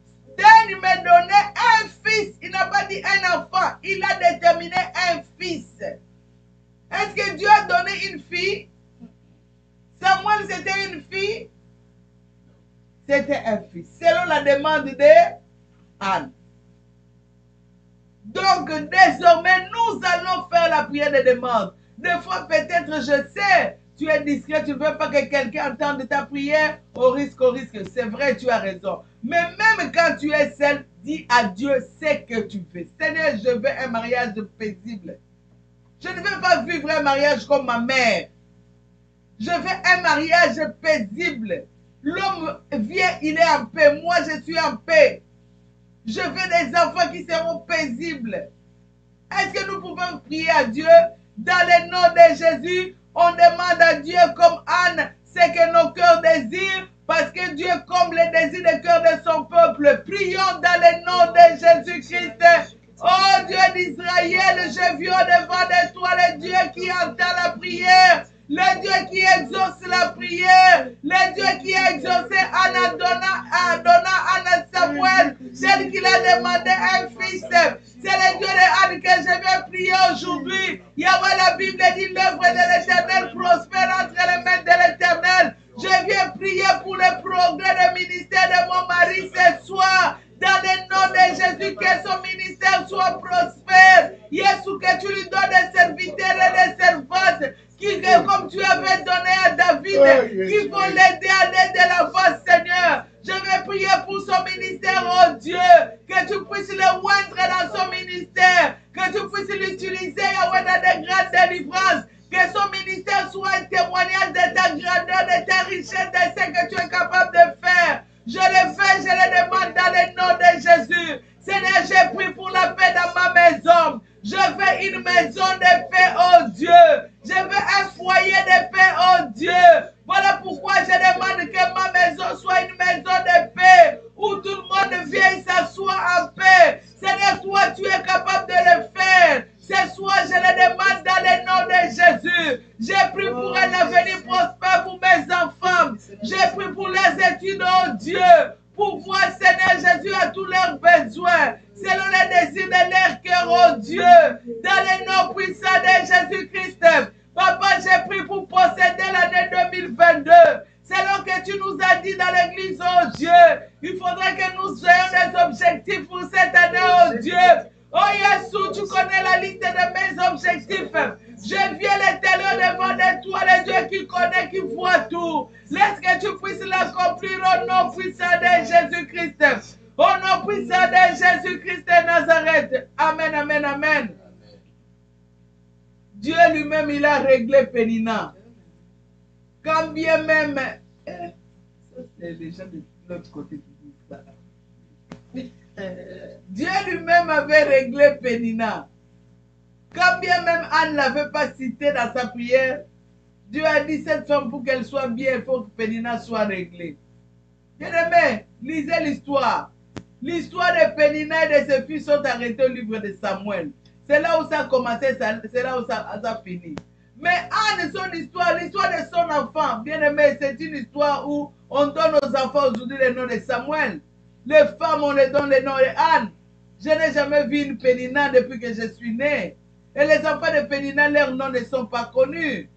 il m'a donné un fils. Il n'a pas dit un enfant. Il a déterminé un fils. Est-ce que Dieu a donné une fille? Samuel, c'était une fille? C'était un fils. Selon la demande de Anne. Donc, désormais, nous allons faire la prière de demande. Des fois, peut-être, je sais, tu es discret, tu ne veux pas que quelqu'un entende ta prière. Au risque. C'est vrai, tu as raison. Mais même quand tu es seul, dis à Dieu ce que tu veux. Seigneur, je veux un mariage paisible. Je ne veux pas vivre un mariage comme ma mère. Je veux un mariage paisible. L'homme vient, il est en paix. Moi, je suis en paix. Je veux des enfants qui seront paisibles. Est-ce que nous pouvons prier à Dieu? Dans le nom de Jésus, on demande à Dieu comme Anne ce que nos cœurs désirent, parce que Dieu comble les désirs des cœurs de son peuple. Prions dans le nom de Jésus-Christ. Oh Dieu d'Israël, je viens devant de toi, le Dieu qui entend la prière, le Dieu qui exauce la prière, le Dieu qui a exaucé Anna Anna Samuel, celle qui a demandé un fils. C'est le Dieu de Anne que je vais prier aujourd'hui. Yahweh, la Bible dit, l'œuvre de l'Éternel prospère entre les mains de l'Éternel. Je viens prier pour le progrès du ministère de mon mari ce soir. Dans le nom de Jésus, que son ministère soit prospère. Jésus, que tu lui donnes des serviteurs et des servantes qui, comme tu avais donné à David, qui vont l'aider à l'aide de la voix, Seigneur. Je vais prier pour son ministère, oh Dieu, que tu puisses le oindre dans son ministère, que tu puisses l'utiliser, Yahweh, dans des grandes délivrances, que son ministère soit un témoignage de ta grandeur, de ta richesse, de ce que tu es capable de faire. Je le fais, je le demande dans le nom de Jésus. Seigneur, j'ai pris pour la paix dans ma maison. Je veux une maison de paix, oh Dieu. Je veux un foyer de paix, oh Dieu. Voilà pourquoi je demande que ma maison soit une maison de paix, où tout le monde vienne s'asseoir en paix. Seigneur, toi, tu es capable de le faire. Ce soir, je le demande dans le nom de Jésus. J'ai pris pour un avenir prospère pour mes enfants. J'ai pris pour les études, oh Dieu. Pour voir, Seigneur Jésus, à tous leurs besoins. Selon les désirs de leur cœur, oh Dieu. Dans le nom puissant de Jésus-Christ. Papa, j'ai pris pour posséder l'année 2022. Selon que tu nous as dit dans l'église, oh Dieu. Il faudrait que nous ayons des objectifs pour cette année, oh Dieu. Oh Jésus, tu connais la liste de mes objectifs. Je viens l'Éternel devant de toi, le Dieu qui connaît, qui voit tout. Laisse que tu puisses l'accomplir au nom puissant de Jésus-Christ. Au nom puissant de Jésus-Christ de Nazareth. Amen, amen, amen. Dieu lui-même, il a réglé Pénina. Quand bien même... ça, c'est les gens de l'autre côté qui disent ça. Dieu lui-même avait réglé Pénina. Quand bien même Anne ne l'avait pas cité dans sa prière, Dieu a dit cette femme pour qu'elle soit bien, il faut que Pénina soit réglée. Bien-aimé, lisez l'histoire. L'histoire de Pénina et de ses filles sont arrêtées au livre de Samuel. C'est là où ça a commencé, c'est là où ça a fini. Mais Anne, son histoire, l'histoire de son enfant, bien-aimé, c'est une histoire où on donne aux enfants aujourd'hui le nom de Samuel. Les femmes, on les donne le nom de Anne. Je n'ai jamais vu une Pénina depuis que je suis née. Et les enfants de Pénina, leurs noms ne sont pas connus.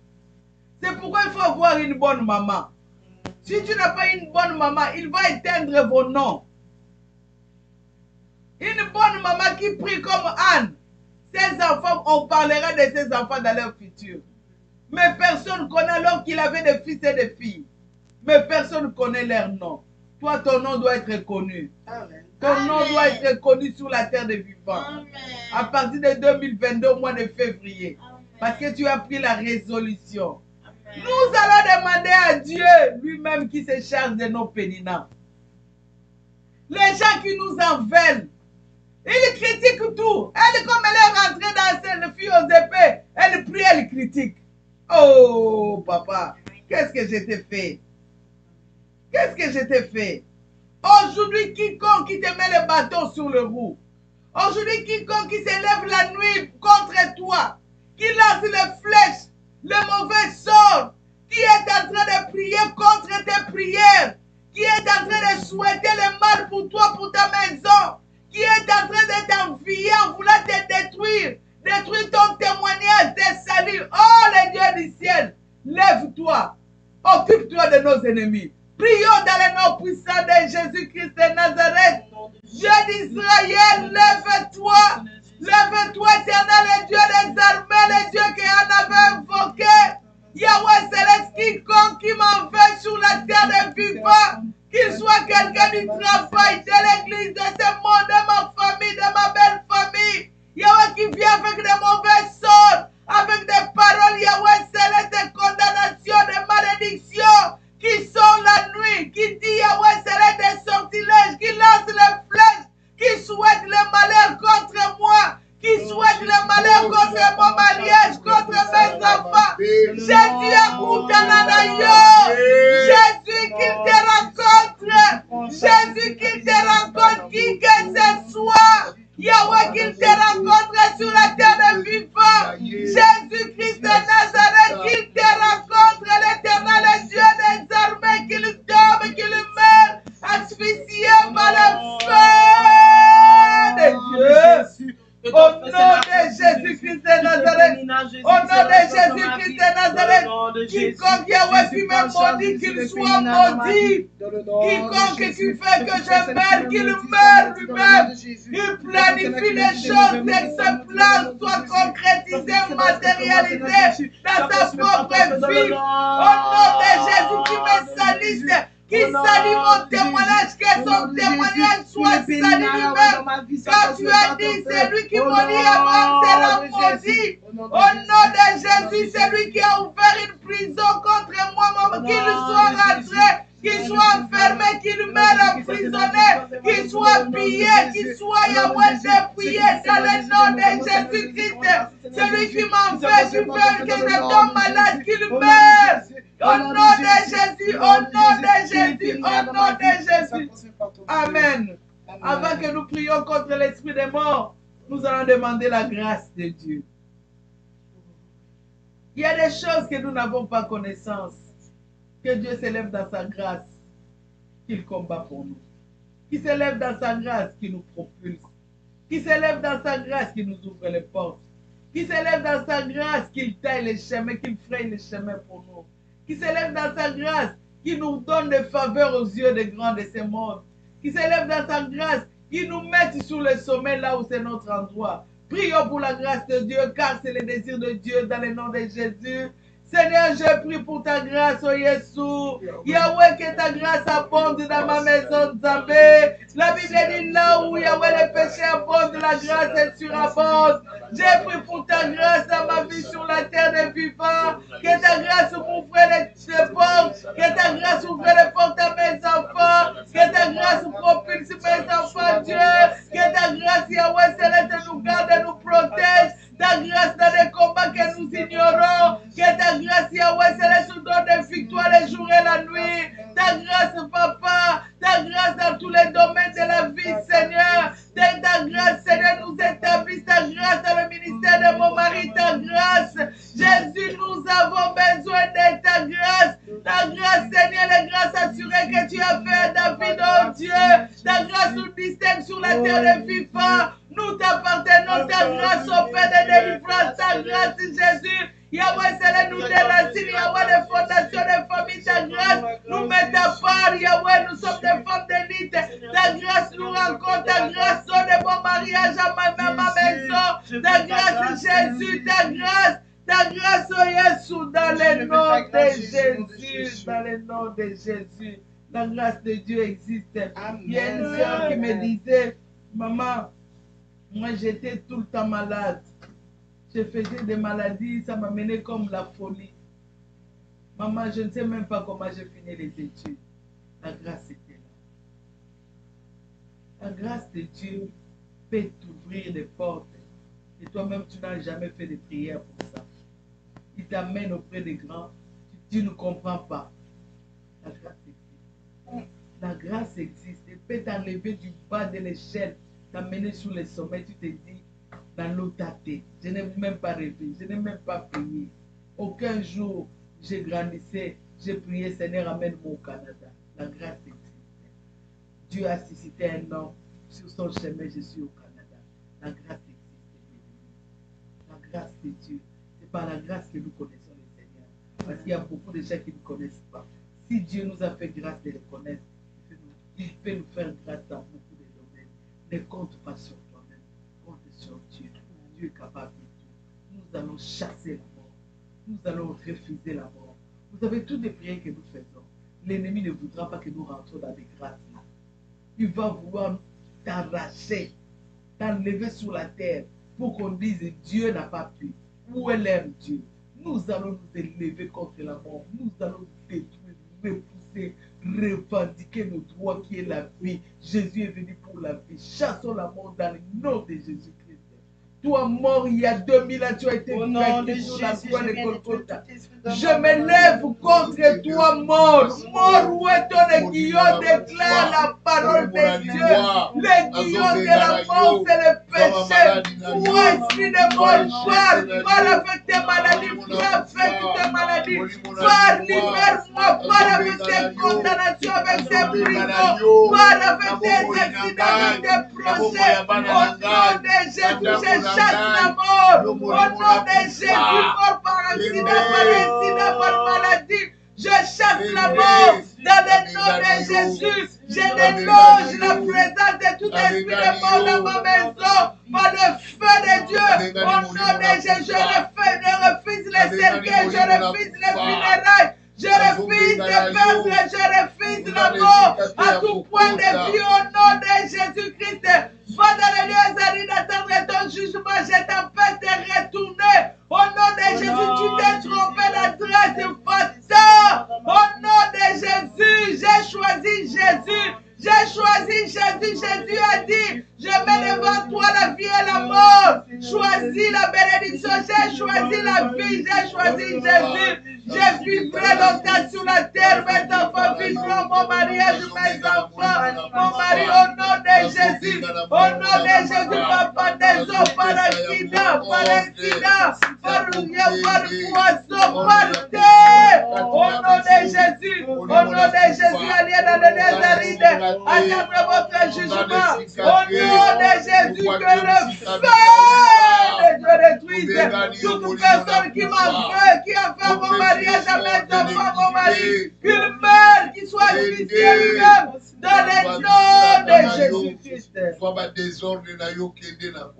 C'est pourquoi il faut avoir une bonne maman. Si tu n'as pas une bonne maman, il va éteindre vos noms. Une bonne maman qui prie comme Anne. Ses enfants, on parlera de ses enfants dans leur futur. Mais personne connaît alors qu'il avait des fils et des filles. Mais personne ne connaît leur nom. Toi, ton nom doit être connu. Amen. Ton nom doit être connu sur la terre des vivants. Amen. À partir de 2022, au mois de février. Amen. Parce que tu as pris la résolution. Amen. Nous allons demander à Dieu lui-même qui se charge de nos péninats. Les gens qui nous en veulent, ils critiquent tout. Elle, comme elle est rentrée dans cette fille aux épées, elle prie, elle critique. Oh, papa, qu'est-ce que je t'ai fait? Qu'est-ce que je t'ai fait? Aujourd'hui, quiconque qui te met le bâton sur le roue, aujourd'hui, quiconque qui s'élève la nuit contre toi, qui lance les flèches, le mauvais sort, qui est en train de prier contre tes prières, qui est en train de souhaiter le mal pour toi, pour ta maison, qui est en train de t'envier en voulant te détruire, détruire ton témoignage, tes saluts. Oh, le Dieu du ciel, lève-toi, occupe-toi de nos ennemis. Prions dans le nom puissant de Jésus-Christ de Nazareth. Dieu d'Israël, lève-toi. Lève-toi, éternel, le Dieu des armées, le Dieu qui en avait invoqué. Yahweh Céleste, quiconque qui m'en veut sur la terre des vivants, qu'il soit quelqu'un du travail, de l'église, de ce monde, de ma famille, de ma belle famille. Yahweh qui vient avec des mauvais sorts, avec des paroles, Yahweh Céleste, de condamnation, de malédiction, qui sont la nuit, qui dit Yahweh Céleste des sortilèges, qui lance les flèches, qui souhaite le malheur contre moi, qui souhaite le malheur contre mon mariage, contre mes enfants. Jésus écoute Jésus qu'il te rencontre, Jésus qu'il te rencontre, qui que ce soit. Yahweh qu'il te rencontre sur la terre des vivants. Jésus-Christ de Nazareth qu'il te rencontre, l'éternel Dieu des armées, qu'il tombe, qu'il meurt, asphyxié par le feu de Dieu. Au nom de Jésus-Christ de Nazareth, au nom de Jésus-Christ de Nazareth, quiconque Yahweh qui me maudit, qu'il soit maudit. Quiconque qui fait que je meurs, qu'il meure lui-même. Il planifie les choses et que ce plan soit concrétisé, matérialisé dans sa propre vie. Au nom de Jésus qui me salisse, qui salue mon témoignage, que son témoignage soit sali lui-même. Quand tu as dit, c'est lui qui maudit Abraham sera maudit. Au nom de Jésus, c'est lui qui a ouvert une prison contre moi, qu'il soit rentré, qu'il soit enfermé, qu'il meure emprisonné, qu'il soit pillé, qu'il soit Yahweh dépouillé dans le nom de Jésus-Christ. Celui qui m'empêche, que je tombe malade, qu'il meure. Au nom de Jésus, au nom de Jésus, au nom de Jésus. Amen. Avant que nous prions contre l'esprit des morts, nous allons demander la grâce de Dieu. Il y a des choses que nous n'avons pas connaissance. Que Dieu s'élève dans sa grâce, qu'il combat pour nous. Qu'il s'élève dans sa grâce, qu'il nous propulse. Qu'il s'élève dans sa grâce, qu'il nous ouvre les portes. Qu'il s'élève dans sa grâce, qu'il taille les chemins, qu'il fraye les chemins pour nous. Qui s'élève dans sa grâce, qui nous donne des faveurs aux yeux des grands de ce monde, qui s'élève dans sa grâce, qui nous met sur le sommet là où c'est notre endroit. Prions pour la grâce de Dieu, car c'est le désir de Dieu dans le nom de Jésus. Seigneur, je prie pour ta grâce, oh Jésus. Yahweh, que ta grâce abonde dans ma maison, Zambé. La Bible dit là où Yahweh, le péché abonde, la grâce est surabonde. J'ai pris pour ta grâce dans ma vie sur la terre des vivants. Que ta grâce m'ouvre les portes. Que ta grâce ouvre les portes à mes enfants. Que ta grâce propulse mes enfants, Dieu. Que ta grâce, Yahweh, Céleste, nous garde et nous protège. Ta grâce dans les combats que nous ignorons. Que ta grâce, Yahweh Céleste, nous donne des victoires les jours et la nuit. Ta grâce, Papa. Ta grâce dans tous les domaines de la vie, Seigneur. Ta grâce, Seigneur, nous établisse. Ta grâce dans le ministère de mon mari. Ta grâce. Jésus, nous avons besoin de ta grâce. Ta grâce, Seigneur, les grâces assurées que tu as fait, David, oh Dieu. Ta grâce nous distingue sur la terre des vivants. Nous t'appartenons, ta grâce au Père de délivrance Jésus. Yahweh, scelle-nous des racines, Yahweh, des fondations, des familles, ta grâce nous met à part, Yahweh, nous sommes des femmes d'élite. Ta grâce nous rencontre, ta grâce donne de bon mariage à ma maison. Ta grâce, Jésus, ta grâce, oh Jésus, dans le nom de Jésus, dans le nom de Jésus. La grâce de Dieu existe. Il y a une soeur qui me disait, maman, moi j'étais tout le temps malade. Je faisais des maladies, ça m'a mené comme la folie. Maman, je ne sais même pas comment j'ai fini les études. La grâce était là. La grâce de Dieu peut t'ouvrir des portes. Et toi-même, tu n'as jamais fait de prière pour ça. Il t'amène auprès des grands. Tu ne comprends pas. La grâce existe. La grâce existe. Elle peut t'enlever du bas de l'échelle, t'amener sur les sommets. Tu te dis, dans l'eau tâtée, je n'ai même pas rêvé, je n'ai même pas prié. Aucun jour, je grandissais, j'ai prié, Seigneur, amène-moi au Canada. La grâce existe. Dieu a suscité un homme sur son chemin, je suis au Canada. La grâce existe. La grâce de Dieu. C'est par la grâce que nous connaissons le Seigneur. Parce qu'il y a beaucoup de gens qui ne connaissent pas. Si Dieu nous a fait grâce de le connaître, il peut nous faire grâce dans beaucoup de domaines. Ne compte pas sur toi-même, compte sur Dieu. Dieu est capable de tout. Nous allons chasser la mort. Nous allons refuser la mort. Vous savez, toutes les prières que nous faisons, l'ennemi ne voudra pas que nous rentrions dans des grâces là. Il va vouloir t'arracher, t'enlever sur la terre pour qu'on dise Dieu n'a pas pu. Où est l'air Dieu? Nous allons nous élever contre la mort. Nous allons détruire, repousser, revendiquer nos droits qui est la vie. Jésus est venu pour la vie. Chassons la mort dans le nom de Jésus-Christ. Toi mort il y a 2000 ans, tu as été vaincu sur la croix de Golgotha. Je me lève contre toi mort. Mort, où est ton aiguillon? Déclare la parole de Dieu. L'aiguillon de la mort, c'est le péché. Toi, esprit de mort, parle avec tes maladies, parle avec tes maladies. Parle, libère-moi, parle avec tes condamnations, avec tes prisons. Parle avec tes accidents, avec tes projets. Au nom de Jésus, chasse la mort. Au nom de Jésus, mort par accident, par maladie. Je chasse la mort dans le nom de Jésus. Je déloge la présence de tout esprit de mort dans ma maison par le feu de Dieu. Au nom de Jésus, je refuse les cercueils, je refuse les funérailles. Je refuse de perdre, je refuse la mort à tout point de vie au nom de Jésus-Christ. Va dans les lieux arides d'attendre ton jugement, je t'empêche de retourner. Au nom de Jésus, tu t'es trompé d'adresse, pasteur. Au nom de Jésus, j'ai choisi Jésus. J'ai choisi Jésus. Jésus a dit, je mets devant toi la vie et la mort. Choisis la bénédiction. J'ai choisi la vie. J'ai choisi Jésus. Je vivrai longtemps sur la terre. Mes enfants vivront mon mariage, mes enfants, mon mari, au nom de Jésus. Au nom de Jésus, papa des eaux, par accident, par poisson, par terre. Au nom de Jésus. Au nom de Jésus, allez dans le Nazaride. Attendre votre jugement. Au nom de Jésus, que le feu de Dieu détruise toute personne qui m'a fait, qui a fait mon mariage à mes enfants, mon mari, qu'il meure, qu'il soit justifié lui-même, dans le nom de Jésus-Christ.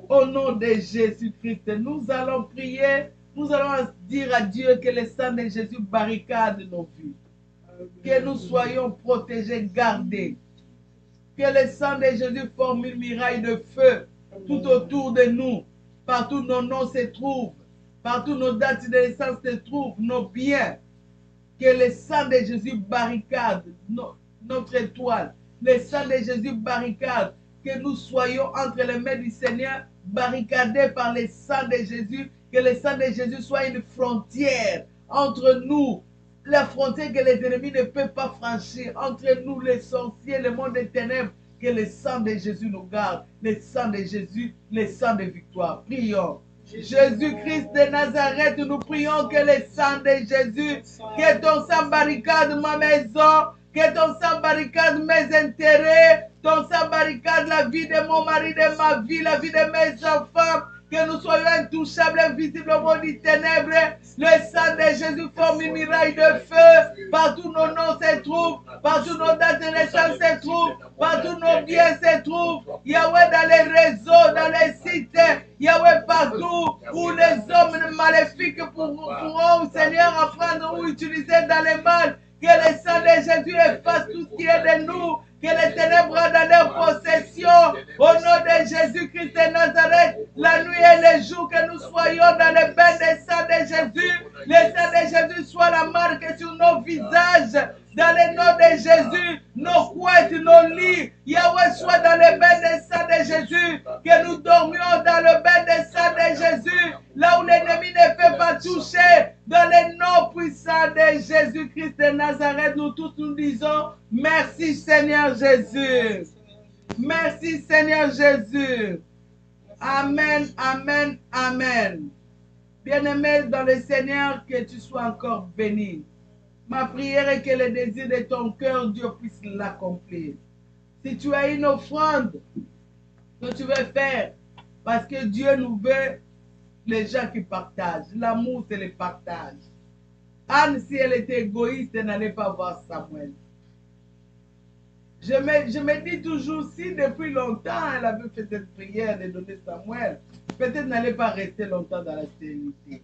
Au nom de Jésus-Christ, nous allons prier, nous allons dire à Dieu que le sang de Jésus barricade nos vies, que nous soyons protégés, gardés. Que le sang de Jésus forme une muraille de feu tout autour de nous. Partout nos noms se trouvent. Partout nos dates de naissance se trouvent. Nos biens. Que le sang de Jésus barricade notre étoile. Le sang de Jésus barricade. Que nous soyons entre les mains du Seigneur, barricadés par le sang de Jésus. Que le sang de Jésus soit une frontière entre nous. La frontière que les ennemis ne peuvent pas franchir entre nous, les sorciers, le monde des ténèbres, que le sang de Jésus nous garde, le sang de Jésus, le sang de victoire. Prions. Jésus-Christ de Nazareth, nous prions que le sang de Jésus, que ton sang barricade ma maison, que ton sang barricade mes intérêts, ton sang barricade la vie de mon mari, de ma vie, la vie de mes enfants, que nous soyons intouchables, invisibles au monde des ténèbres. Le sang de Jésus forme une muraille de feu. Partout nos noms se trouvent, partout nos dates de naissance se trouvent, partout nos biens se trouvent. Yahweh, dans les réseaux, dans les sites, Yahweh, partout où les hommes maléfiques pourront, Seigneur, apprendre ou utiliser dans les mal. Que le sang de Jésus efface tout ce qui est de nous. Que les ténèbres dans leur possession. Au nom de Jésus-Christ de Nazareth, la nuit et le jour, que nous soyons dans le bain des sang de Jésus. Le sang de Jésus soit la marque sur nos visages. Dans le nom de Jésus, nos couettes, nos lits, Yahweh soit dans le bain des sang de Jésus. Que nous dormions dans le bain des sang de Jésus. Là où l'ennemi ne peut pas toucher. Dans le nom puissant de Jésus-Christ de Nazareth, nous tous nous disons merci Seigneur Jésus. Merci Seigneur Jésus. Amen, amen, amen. Bien-aimé dans le Seigneur, que tu sois encore béni. Ma prière est que le désir de ton cœur, Dieu puisse l'accomplir. Si tu as une offrande que tu veux faire, parce que Dieu nous veut les gens qui partagent. L'amour, c'est le partage. Anne, si elle était égoïste, elle n'allait pas voir Samuel. Je me dis toujours, si depuis longtemps elle avait fait cette prière de donner Samuel, peut-être n'allait pas rester longtemps dans la stérilité.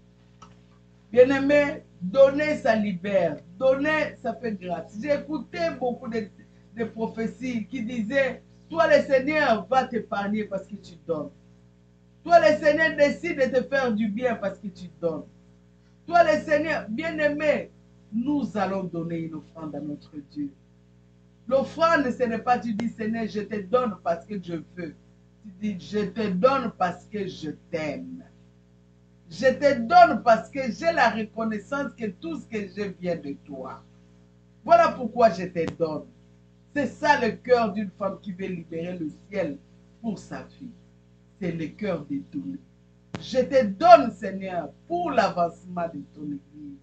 Bien-aimé, donner, ça libère. Donner, ça fait grâce. J'ai écouté beaucoup de prophéties qui disaient, toi le Seigneur va t'épargner parce que tu donnes. Toi le Seigneur décide de te faire du bien parce que tu donnes. Toi le Seigneur, bien-aimé, nous allons donner une offrande à notre Dieu. L'offrande, ce n'est pas tu dis Seigneur, je te donne parce que je veux. Tu dis je te donne parce que je t'aime. Je te donne parce que j'ai la reconnaissance que tout ce que je vient de toi. Voilà pourquoi je te donne. C'est ça le cœur d'une femme qui veut libérer le ciel pour sa fille. C'est le cœur de donner. Je te donne, Seigneur, pour l'avancement de ton église.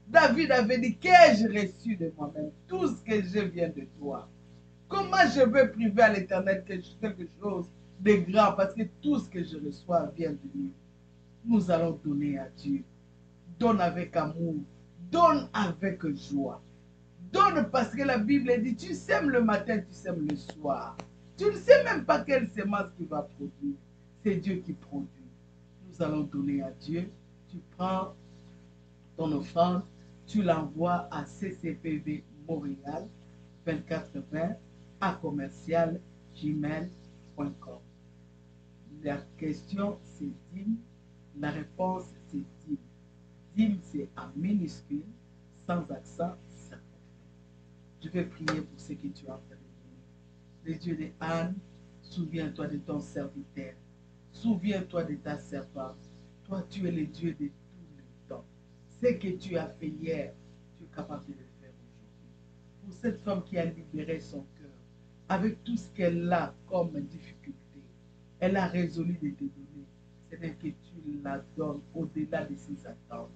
David avait dit, qu'ai-je reçu de moi-même? Tout ce que je viens de toi. Comment je veux priver à l'Éternel quelque chose de grand? Parce que tout ce que je reçois vient de lui. Nous allons donner à Dieu. Donne avec amour. Donne avec joie. Donne parce que la Bible dit, tu sèmes le matin, tu sèmes le soir. Tu ne sais même pas quelle semence qui va produire. C'est Dieu qui produit. Nous allons donner à Dieu. Tu prends ton offrande, tu l'envoies à CCPV Montréal 2420 à commercial gmail.com. La question c'est dîme, la réponse c'est dîme. Dîme c'est en minuscule, sans accent, circonflexe. Je vais prier pour ce que tu as fait. Le Dieu de Anne, souviens-toi de ton serviteur. Souviens-toi de ta servante. Toi, tu es le Dieu de tous les temps. Ce que tu as fait hier, tu es capable de le faire aujourd'hui. Pour cette femme qui a libéré son cœur, avec tout ce qu'elle a comme difficulté, elle a résolu de te donner. C'est que tu la donnes au-delà de ses attentes,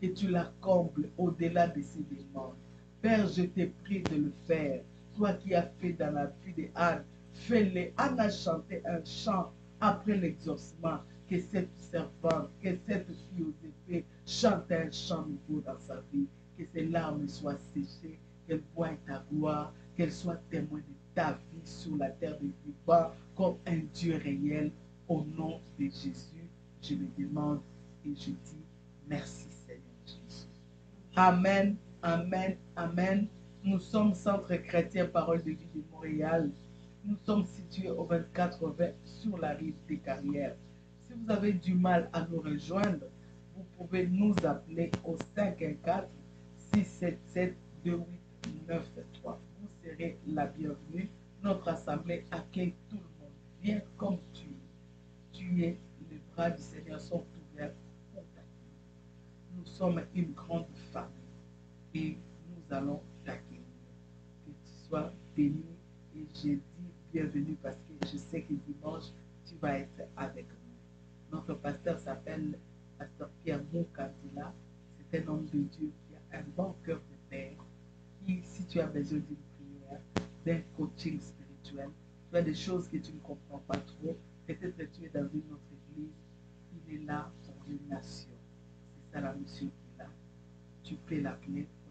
que tu la combles au-delà de ses demandes. Père, je te prie de le faire. Toi qui as fait dans la vie de Anne, fais-le. Anne a chanté un chant après l'exaucement. Que cette servante, que cette fille aux épées chante un chant nouveau dans sa vie. Que ses larmes soient séchées, qu'elle voie ta gloire, qu'elle soit témoin de ta vie sur la terre des vivants comme un Dieu réel. Au nom de Jésus, je le demande et je dis merci Seigneur Jésus. Amen, amen, amen. Nous sommes Centre chrétien Parole de vie de Montréal. Nous sommes situés au 2420 sur la rive des Carrières. Si vous avez du mal à nous rejoindre, vous pouvez nous appeler au 514-677-2893. Vous serez la bienvenue. Notre assemblée accueille tout le monde. Viens comme tu es. Tu es, les bras du Seigneur sont ouverts pour t'accueillir. Nous sommes une grande famille et nous allons t'accueillir. Que tu sois béni et je dis bienvenue parce que je sais que dimanche, tu vas être avec nous. Notre pasteur s'appelle Pasteur Pierre Moukandila. C'est un homme de Dieu qui a un bon cœur de père. Qui, si tu as besoin d'une prière, d'un coaching spirituel, tu as des choses que tu ne comprends pas trop, peut-être que tu es dans une autre la fenêtre.